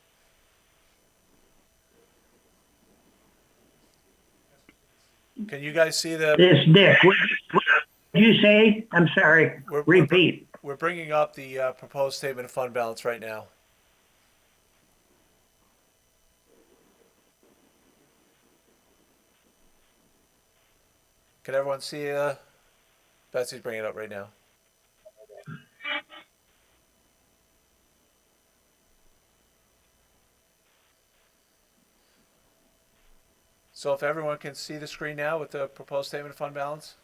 Can you guys see the? This Dick, what did you say? I'm sorry. Repeat. We're bringing up the proposed statement of fund balance right now. Can everyone see? Betsy's bringing it up right now. So if everyone can see the screen now with the proposed statement of fund balance.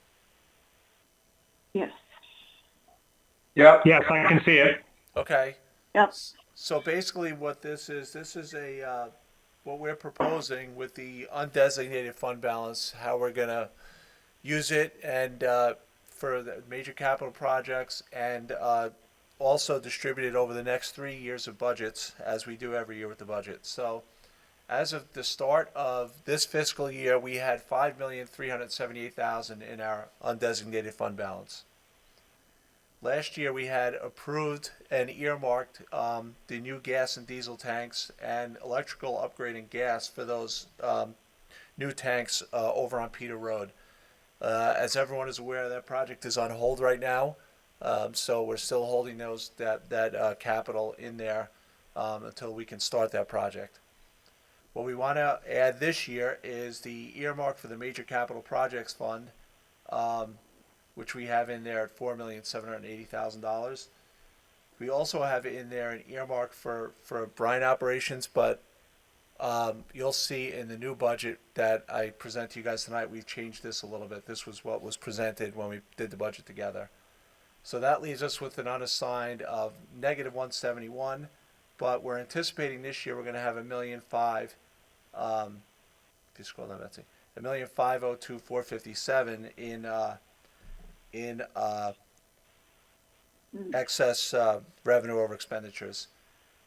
Yep. Yes, I can see it. Okay. Yep. So basically what this is a, what we're proposing with the undesignated fund balance, how we're gonna use it and, for the major capital projects and, also distribute it over the next 3 years of budgets as we do every year with the budget. So as of the start of this fiscal year, we had 5,378,000 in our undesignated fund balance. Last year, we had approved and earmarked the new gas and diesel tanks and electrical upgrading gas for those new tanks over on Peter Road. As everyone is aware, that project is on hold right now, so we're still holding that capital in there until we can start that project. What we want to add this year is the earmark for the Major Capital Projects Fund, which we have in there at $4,780,000. We also have in there an earmark for brine operations, but you'll see in the new budget that I present to you guys tonight, we've changed this a little bit. This was what was presented when we did the budget together. So that leaves us with an unassigned of negative 171, but we're anticipating this year we're going to have $1,500,000. If you scroll down, Betsy, $1,502,457 in excess revenue over expenditures,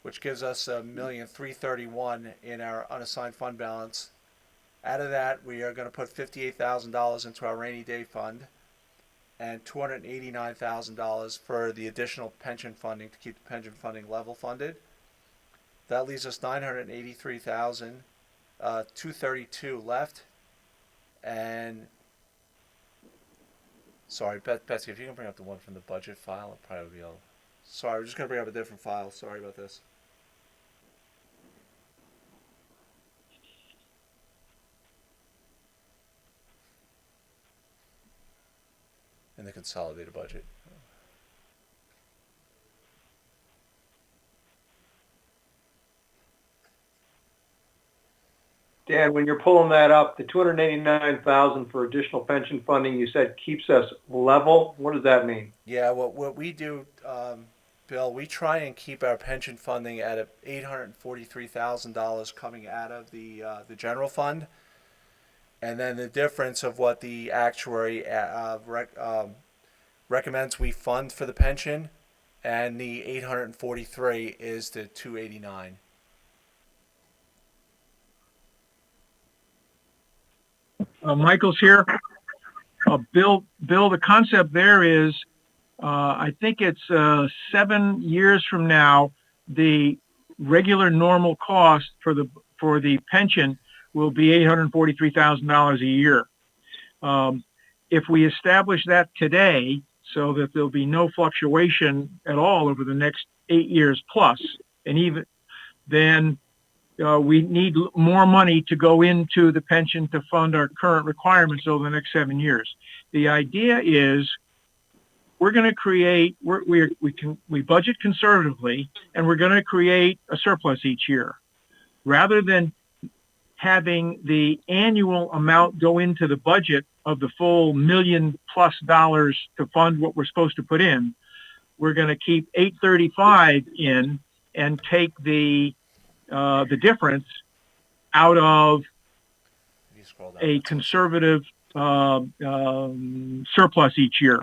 which gives us $1,331,000 in our unassigned fund balance. Out of that, we are going to put $58,000 into our rainy day fund and $289,000 for the additional pension funding to keep the pension funding level funded. That leaves us $983,232 left. And sorry, Betsy, if you can bring up the one from the budget file, I'll probably be able. Sorry, we're just going to bring up a different file. Sorry about this. In the consolidated budget. Dan, when you're pulling that up, the 289,000 for additional pension funding, you said keeps us level. What does that mean? Yeah, what we do, Bill, we try and keep our pension funding at $843,000 coming out of the general fund, and then the difference of what the actuary recommends we fund for the pension, and the 843 is the 289. Michael's here. Bill, the concept there is, I think it's 7 years from now, the regular normal cost for the pension will be $843,000 a year. If we establish that today, so that there'll be no fluctuation at all over the next 8 years plus, and even then, we need more money to go into the pension to fund our current requirements over the next 7 years. The idea is we're going to create, we budget conservatively, and we're going to create a surplus each year. Rather than having the annual amount go into the budget of the full $1 million+ to fund what we're supposed to put in, we're going to keep 835 in and take the difference out of a conservative surplus each year.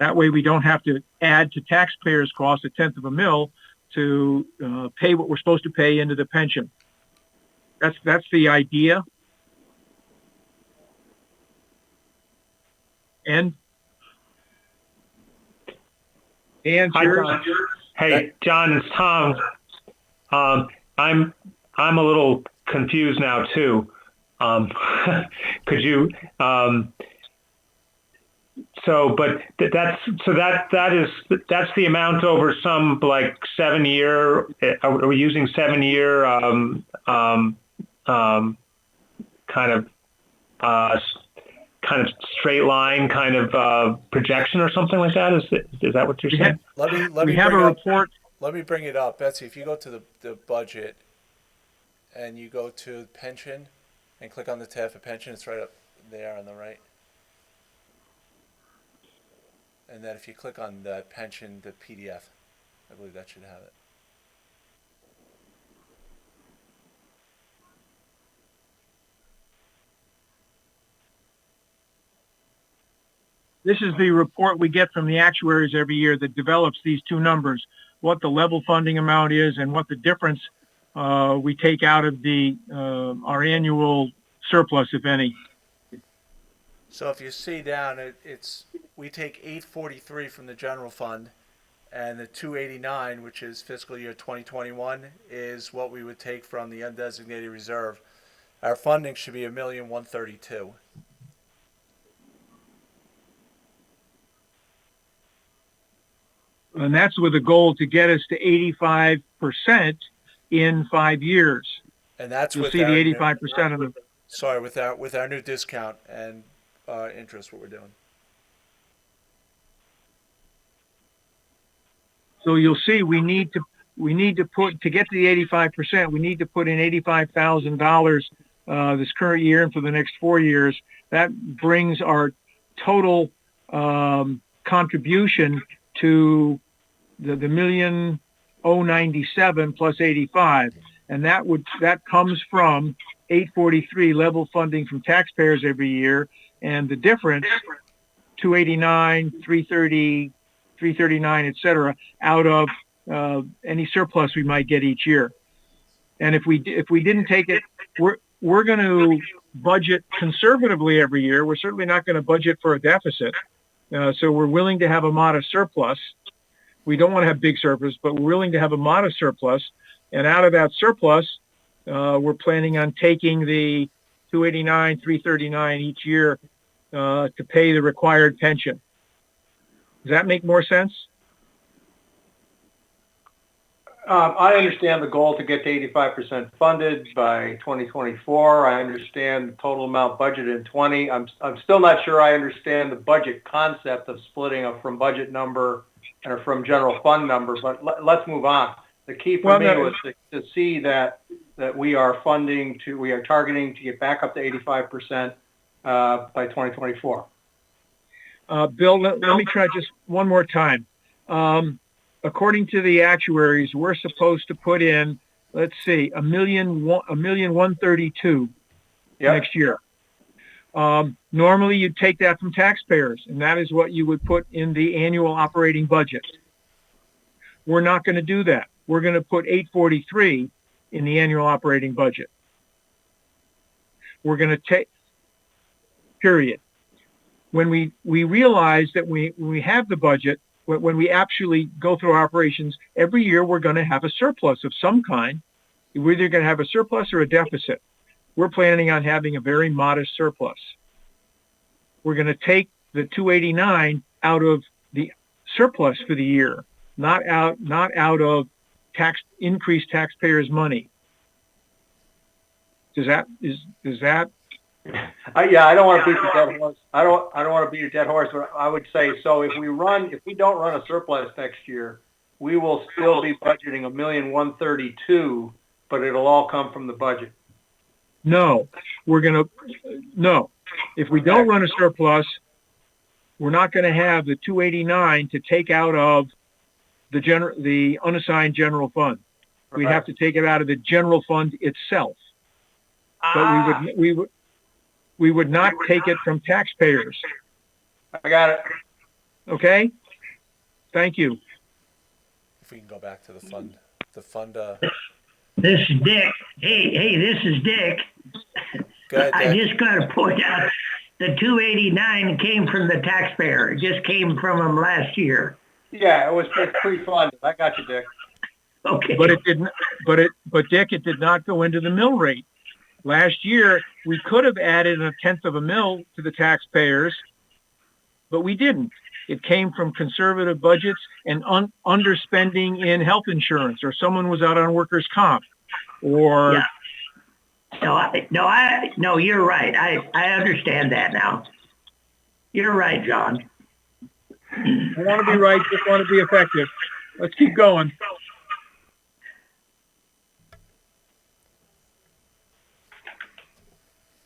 That way we don't have to add to taxpayers' costs $0.1 to pay what we're supposed to pay into the pension. That's the idea. And Dan, Hi, John. Hey, John, it's Tom. I'm a little confused now too. Could you? That's the amount over some like 7 year. Are we using 7 year kind of straight line kind of projection or something like that? Is that what you're saying? Let me have a report. Let me bring it up, Betsy. If you go to the budget and you go to pension and click on the tab for pension, it's right up there on the right. And then if you click on the pension, the PDF, I believe that should have it. This is the report we get from the actuaries every year that develops these two numbers, what the level funding amount is and what the difference we take out of the our annual surplus, if any. So if you see down, we take 843 from the general fund, and the 289, which is fiscal year 2021, is what we would take from the undesignated reserve. Our funding should be $1,132,000. And that's with a goal to get us to 85% in 5 years. And that's You'll with see our the new- 85% of the, Sorry, with our new discount and interest, what we're doing. so you'll see we need to put, to get to the 85%, we need to put in $85,000 this current year and for the next 4 years. That brings our total contribution to the $1,097,000 plus 85, and that comes from 843 level funding from taxpayers every year, and the difference 289, 330, 339, et cetera, out of any surplus we might get each year. And if we didn't take it, we're going to budget conservatively every year. We're certainly not going to budget for a deficit. So we're willing to have a modest surplus. We don't want to have big surplus, but we're willing to have a modest surplus. And out of that surplus, we're planning on taking the 289, 339 each year to pay the required pension. Does that make more sense? I understand the goal to get to 85% funded by 2024. I understand the total amount budgeted in 20. I'm still not sure I understand the budget concept of splitting up from budget number or from general fund number, but let's move on. The key for me was to see that we are targeting to get back up to 85% by 2024. Bill, let me try just one more time. According to the actuaries, we're supposed to put in, let's see, $1,132,000 next year. Normally, you'd take that from taxpayers, and that is what you would put in the annual operating budget. We're not going to do that. We're going to put 843 in the annual operating budget. We're going to take, period. When we realize that we have the budget, when we actually go through our operations, every year we're going to have a surplus of some kind. We're either going to have a surplus or a deficit. We're planning on having a very modest surplus. We're going to take the 289 out of the surplus for the year, not out of increased taxpayers' money. Does that? Yeah, I don't want to beat the dead horse. I don't want to beat a dead horse, but I would say so. If we don't run a surplus next year, we will still be budgeting $1,132,000, but it'll all come from the budget. No, no. If we don't run a surplus, we're not going to have the 289 to take out of the unassigned general fund. We'd have to take it out of the general fund itself. But we would not take it from taxpayers. I got it. Okay? Thank you. If we can go back to the fund. This is Dick. Hey, this is Dick. Go ahead, I Dick. just got to point out the 289 came from the taxpayer. It just came from them last year. Yeah, it's pre-funded. I got you, Dick. Okay. But it didn't. But Dick, it did not go into the mill rate. Last year, we could have added 1/10 of a mill to the taxpayers, but we didn't. It came from conservative budgets and underspending in health insurance, or someone was out on workers' comp, or. Yeah. No, you're right. I understand that now. You're right, John. I want to be right, just want to be effective. Let's keep going.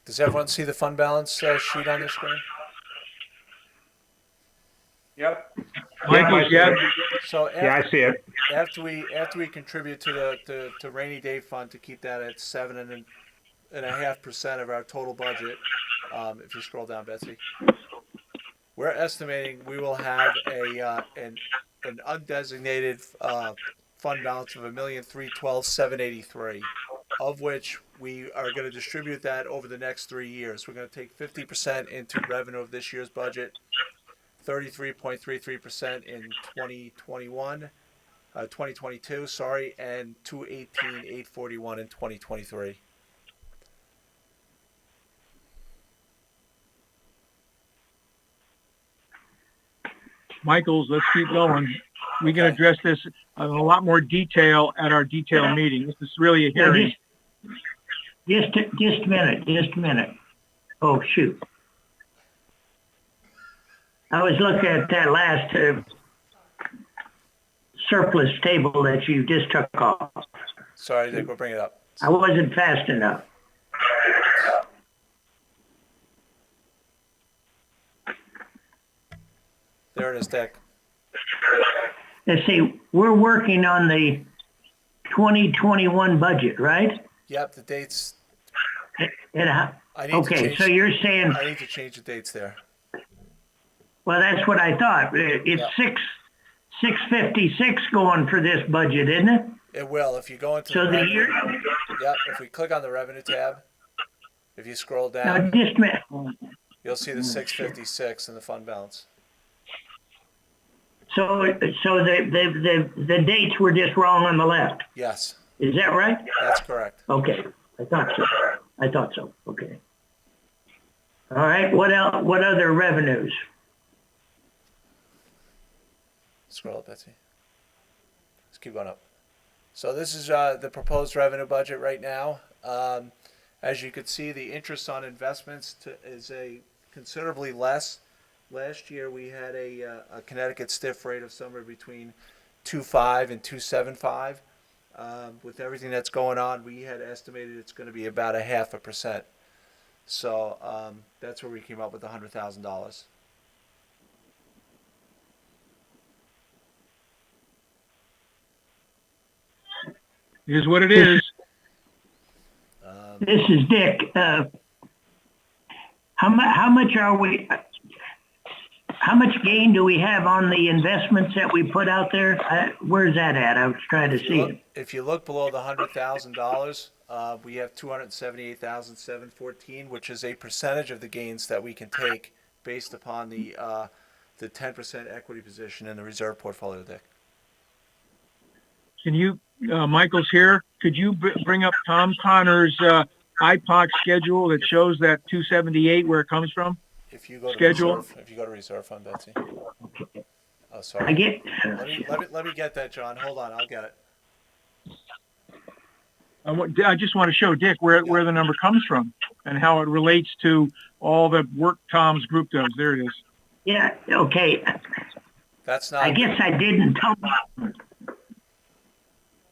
Does everyone see the fund balance sheet on the screen? Yep. Michael's, yeah. So Yeah, I see it. after we contribute to the rainy day fund to keep that at 7.5% of our total budget, if you scroll down, Betsy, we're estimating we will have an undesignated fund balance of $1,312,783, of which we are going to distribute that over the next 3 years. We're going to take 50% into revenue of this year's budget, 33.33% in 2022, sorry, and 218,841 in 2023. Michaels, let's keep going. We can address this in a lot more detail at our detailed meeting. This is really a hearing. Just a minute. Oh, shoot. I was looking at that last surplus table that you just took off. Sorry, Dick, we'll bring it up. I wasn't fast enough. There it is, Dick. Let's see, we're working on the 2021 budget, right? Yep, the dates. And I need to okay, change, so you're saying, I need to change the dates there. well, that's what I thought. It's Yeah. 656 going for this budget, isn't it? It will if you go into So the the revenue. year, Yep, if we click on the revenue tab, if you scroll now down, just a minute. you'll see the 656 in the fund balance. So the dates were just wrong on the left. Yes, Is that right? that's correct. Okay, I thought so. Okay. All right. What else? What other revenues? Scroll up, Betsy. Let's keep going up. So this is the proposed revenue budget right now. As you can see, the interest on investments is considerably less. Last year we had a Connecticut stiff rate of somewhere between 2.5 and 2.75. With everything that's going on, we had estimated it's going to be about 0.5%. So that's where we came up with the $100,000. It is what it is. This is Dick. How much are we? How much gain do we have on the investments that we put out there? Where's that at? I was trying to see it. If you look below the $100,000, we have $278,714, which is a percentage of the gains that we can take based upon the 10% equity position in the reserve portfolio, Dick. Can you, Michael's here. Could you bring up Tom Connor's IPOC schedule that shows that 278 where it comes from? If you go to Schedule. reserve, if you go to reserve fund, Betsy. Oh, I sorry. get. Let me get that, John. Hold on, I'll get it. I just want to show Dick where the number comes from and how it relates to all the work Tom's group does. There it is. Yeah. Okay. That's not. I guess I didn't tumble.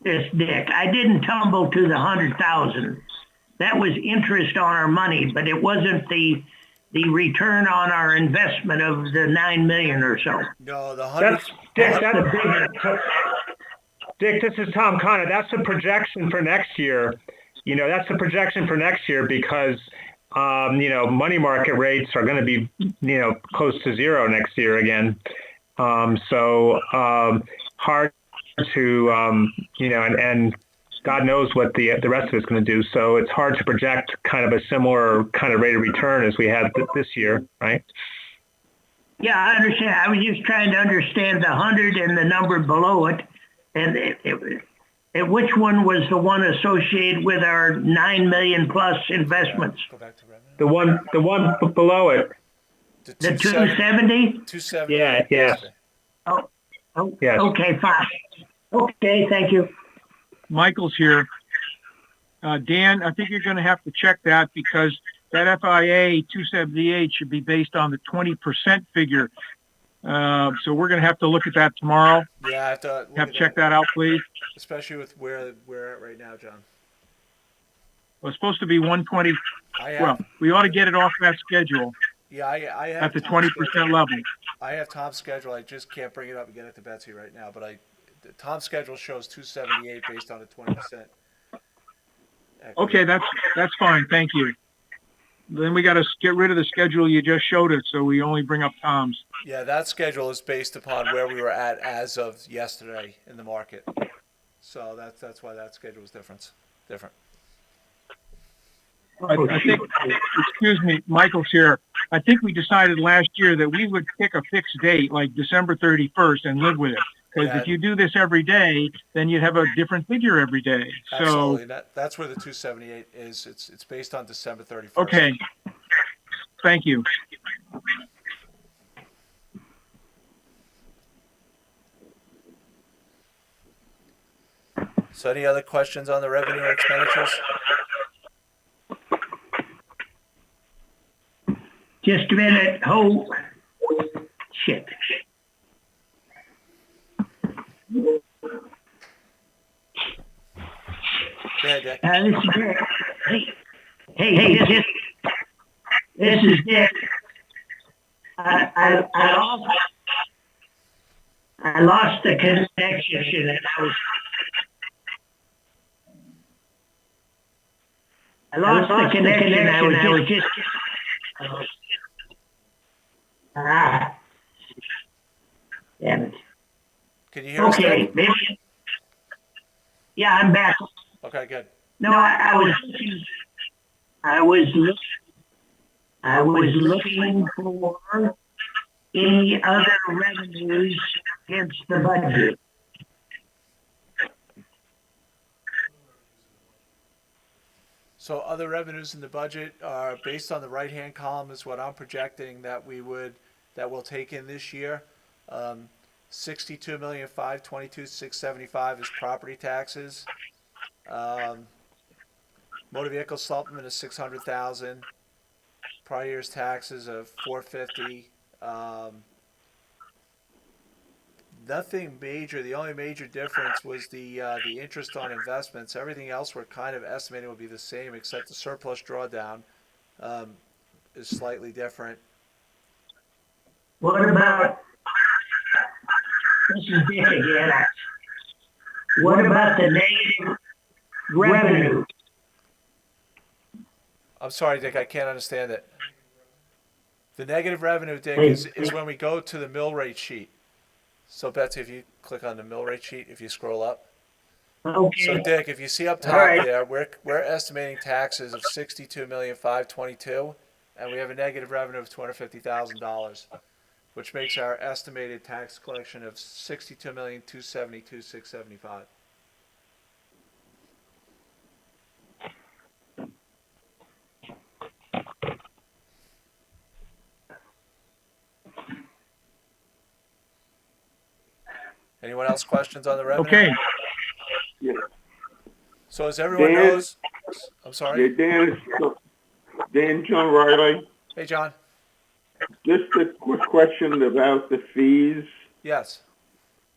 This Dick. I didn't tumble to the 100,000. That was interest on our money, but it wasn't the return on our investment of the 9 million or so. No, the 100. Dick, this is Tom Connor. That's the projection for next year. That's the projection for next year because, money market rates are going to be, close to zero next year again. So hard to, and God knows what the rest of it's going to do. So it's hard to project kind of a similar kind of rate of return as we had this year, right? Yeah, I understand. I was just trying to understand the 100 and the number below it. And which one was the one associated with our 9 million plus investments? Go back to revenue. The one below it. The 270? 270. Yeah, yeah. Oh, Yes. okay, fine. Okay, thank you. Michael's here. Dan, I think you're going to have to check that because that FIA 278 should be based on the 20% figure. So we're going to have to look at that tomorrow. Yeah, I have to Check that out, please. Especially with where we're at right now, John. Well, it's supposed to be 120. Well, we ought to get it off that schedule. Yeah, I have at the Tom's 20% schedule. level. I have Tom's schedule. I just can't bring it up and get it to Betsy right now. But Tom's schedule shows 278 based on a 20%. Okay, that's fine. Thank you. Then we got to get rid of the schedule you just showed us, so we only bring up Tom's. Yeah, that schedule is based upon where we were at as of yesterday in the market. So that's why that schedule is different. I think, excuse me, Michael's here. I think we decided last year that we would pick a fixed date, like December 31st, and live with it. Because Yeah. if you do this every day, then you'd have a different figure every day. Absolutely. So, That's where the 278 is. It's based on December 31st. okay. Thank you. So any other questions on the revenue or expenditures? Just a minute, hold. Shit. Yeah, Dick. This is Dick. Hey, this is Dick. I lost the connection and I lost the connection. I was just damn it. Can you hear us? Okay, Dick? maybe. Yeah, I'm back. Okay, good. No, I was looking for any other revenues against the budget. So other revenues in the budget are based on the right-hand column is what I'm projecting that we'll take in this year. 62,522,675 is property taxes. Motor vehicle supplement is 600,000. Prior year's taxes of 450. Nothing major. The only major difference was the interest on investments. Everything else we're kind of estimating will be the same, except the surplus drawdown is slightly different. What about, this is Dick again, what about the negative revenue? I'm sorry, Dick, I can't understand it. The negative revenue, Dick, is when we go to the mill rate sheet. So Betsy, if you click on the mill rate sheet, if you scroll up. Okay. So Dick, if you see up top right. there, we're estimating taxes of 62,522,000, and we have a negative revenue of $250,000, which makes our estimated tax collection of 62,272,675. Anyone else questions on the revenue? Okay. Yeah, So as everyone Dan? knows, I'm sorry. Dan, John Riley. Hey, John. Just a quick question about the fees. Yes.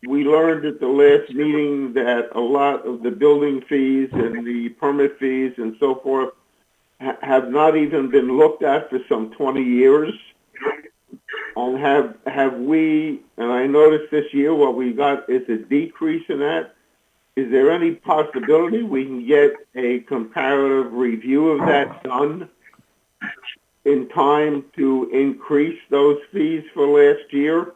We learned at the last meeting that a lot of the building fees and the permit fees and so forth have not even been looked at for some 20 years. And have we, and I noticed this year what we got is a decrease in that. Is there any possibility we can get a comparative review of that done in time to increase those fees for last year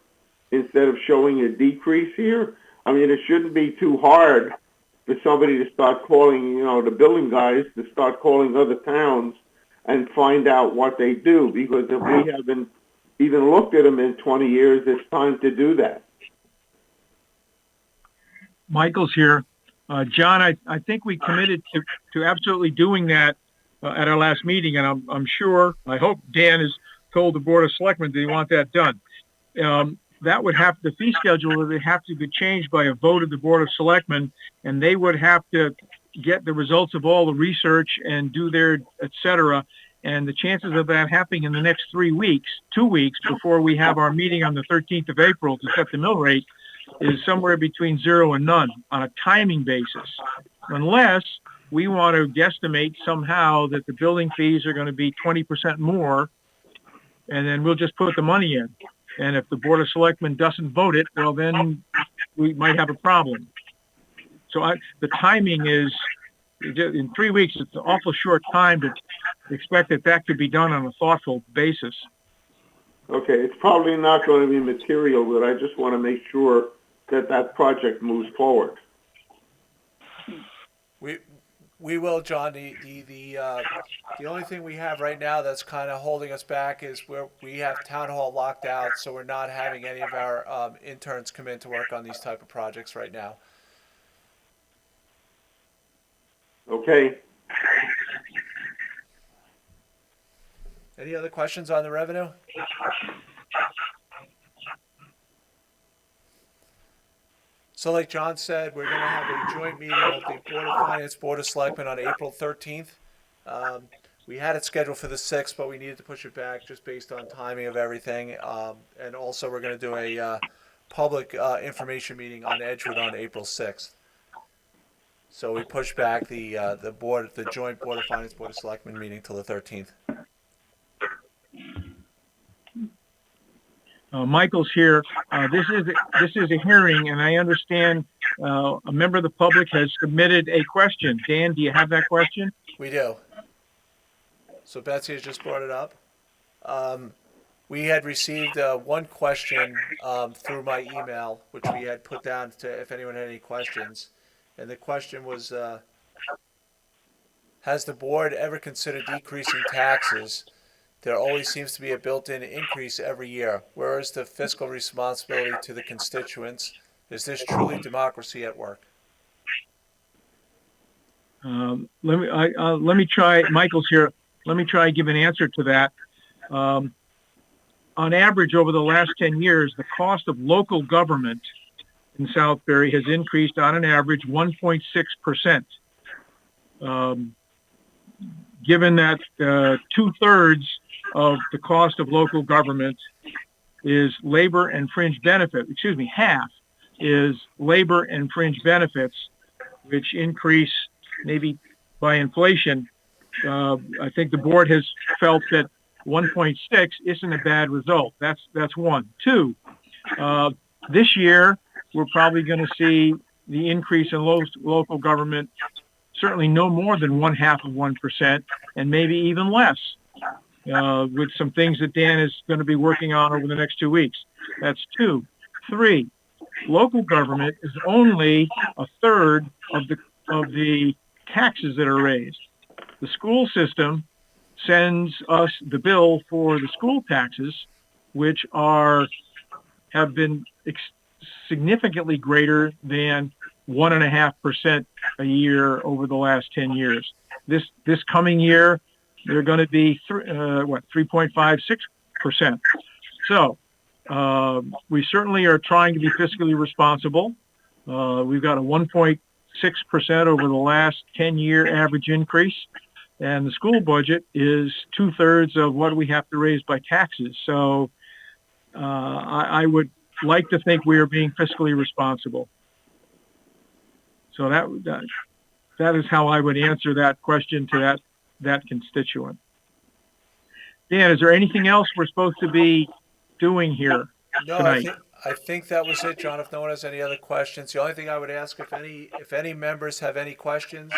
instead of showing a decrease here? I mean, it shouldn't be too hard for somebody to start calling, the building guys to start calling other towns and find out what they do, because if we haven't even looked at them in 20 years, it's time to do that. Michael's here. John, I think we committed to absolutely doing that at our last meeting, and I'm sure, I hope Dan has told the Board of Selectmen that they want that done. That would have, the fee schedule would have to be changed by a vote of the Board of Selectmen, and they would have to get the results of all the research and do their et cetera. And the chances of that happening in the next 2 weeks before we have our meeting on the 13th of April to set the mill rate, is somewhere between 0 and none on a timing basis, unless we want to guesstimate somehow that the building fees are going to be 20% more and then we'll just put the money in. And if the Board of Selectmen doesn't vote it, well, then we might have a problem. So the timing is, in 3 weeks, it's an awful short time to expect that could be done on a thoughtful basis. Okay, it's probably not going to be material, but I just want to make sure that project moves forward. We will, John. The only thing we have right now that's kind of holding us back is where we have town hall locked out, so we're not having any of our interns come in to work on these type of projects right now. Okay. Any other questions on the revenue? So like John said, we're going to have a joint meeting of the Board of Finance, Board of Selectmen on April 13th. We had it scheduled for the 6th, but we needed to push it back just based on timing of everything. And also we're going to do a public information meeting on Edgewood on April 6th. So we pushed back the joint Board of Finance, Board of Selectmen meeting till the 13th. Michael's here. This is a hearing, and I understand a member of the public has submitted a question. Dan, do you have that question? We do. So Betsy has just brought it up. We had received one question through my email, which we had put down to if anyone had any questions. And the question was, has the board ever considered decreasing taxes? There always seems to be a built-in increase every year. Where is the fiscal responsibility to the constituents? Is this truly democracy at work? Let me try. Michael's here. Let me try to give an answer to that. On average, over the last 10 years, the cost of local government in Southbury has increased on an average 1.6%. Given that 2/3 of the cost of local government is labor and fringe benefit, half is labor and fringe benefits, which increase maybe by inflation. I think the board has felt that 1.6 isn't a bad result. That's one. Two, this year we're probably going to see the increase in local government certainly no more than 0.5%, and maybe even less, with some things that Dan is going to be working on over the next 2 weeks. That's two. Three, local government is only 1/3 of the taxes that are raised. The school system sends us the bill for the school taxes, which have been significantly greater than 1.5% a year over the last 10 years. This coming year, they're going to be 3.56%. So we certainly are trying to be fiscally responsible. We've got a 1.6% over the last 10-year average increase, and the school budget is 2/3 of what we have to raise by taxes. So I would like to think we are being fiscally responsible. So that is how I would answer that question to that constituent. Dan, is there anything else we're supposed to be doing here tonight? I think that was it, John. If no one has any other questions, the only thing I would ask, if any members have any questions,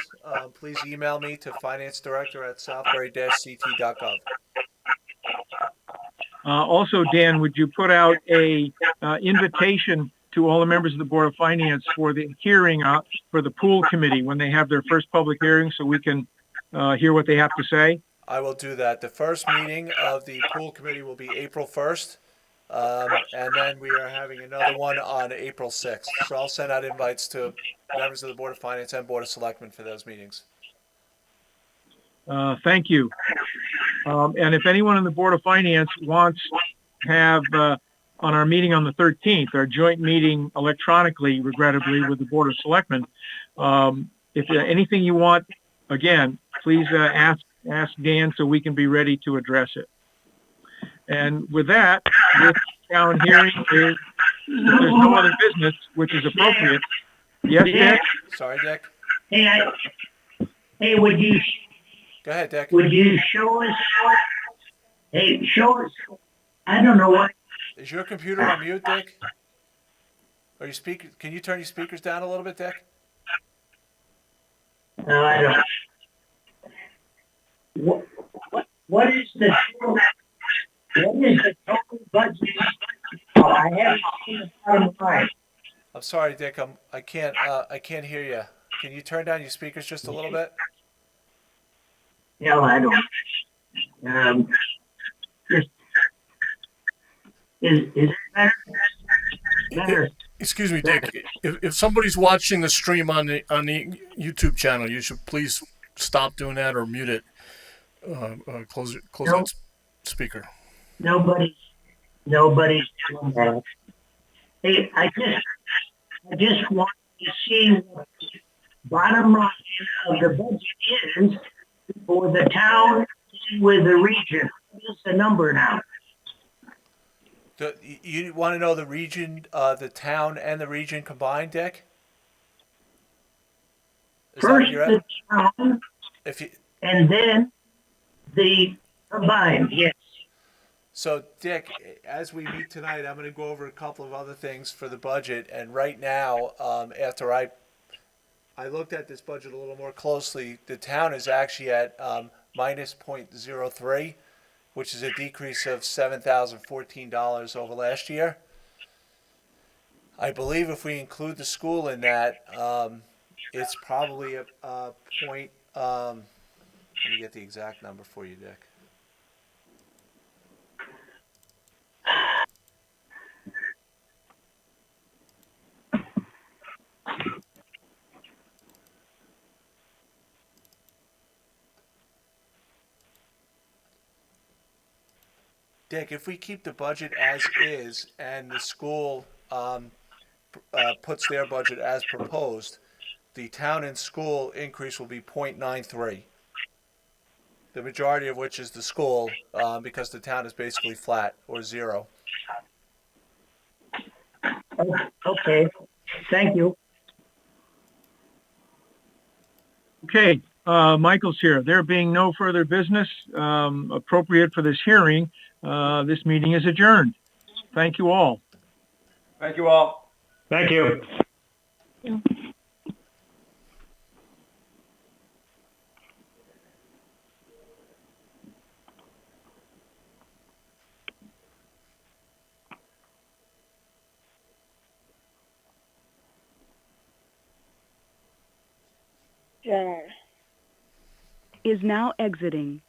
please email me to financedirector@southbury-ct.gov. Also, Dan, would you put out a invitation to all the members of the Board of Finance for the hearing for the pool committee when they have their first public hearing, so we can hear what they have to say? I will do that. The first meeting of the pool committee will be April 1st, and then we are having another one on April 6th. So I'll send out invites to members of the Board of Finance and Board of Selectmen for those meetings. Thank you. And if anyone in the Board of Finance wants to have on our meeting on the 13th, our joint meeting electronically, regrettably, with the Board of Selectmen, if anything you want, again, please ask Dan so we can be ready to address it. And with that, this town hearing is, if there's no other business, which is appropriate. Yes, Dick? Sorry, Dick. Hey, would you Go ahead, Dick. show us? Hey, show us I don't know why. Is your computer on mute, Dick? Or your speaker? Can you turn your speakers down a little bit, Dick? No, I don't. What is the total budget? Oh, I haven't seen the bottom line. I'm sorry, Dick. I can't hear you. Can you turn down your speakers just a little bit? No, I don't. Is it better? Better. Excuse me, Dick. If somebody's watching the stream on the YouTube channel, you should please stop doing that or mute it. Close Nope. that speaker. Nobody's doing that. Hey, I just want to see what the bottom line of the budget is for the town with the region. What is the number now? You want to know the region, the town and the region combined, Dick? Is that what First you're the at? town, If you, and then the combined, yes. So, Dick, as we meet tonight, I'm going to go over a couple of other things for the budget. And right now, after I looked at this budget a little more closely, the town is actually at minus 0.03, which is a decrease of $7,014 over last year. I believe if we include the school in that, it's probably a point. Let me get the exact number for you, Dick. Dick, if we keep the budget as is and the school puts their budget as proposed, the town and school increase will be 0.93. The majority of which is the school, because the town is basically flat or zero. Okay, thank you. Okay, Michael's here. There being no further business appropriate for this hearing, this meeting is adjourned. Thank you all. Thank you all. Thank you. Is now exiting.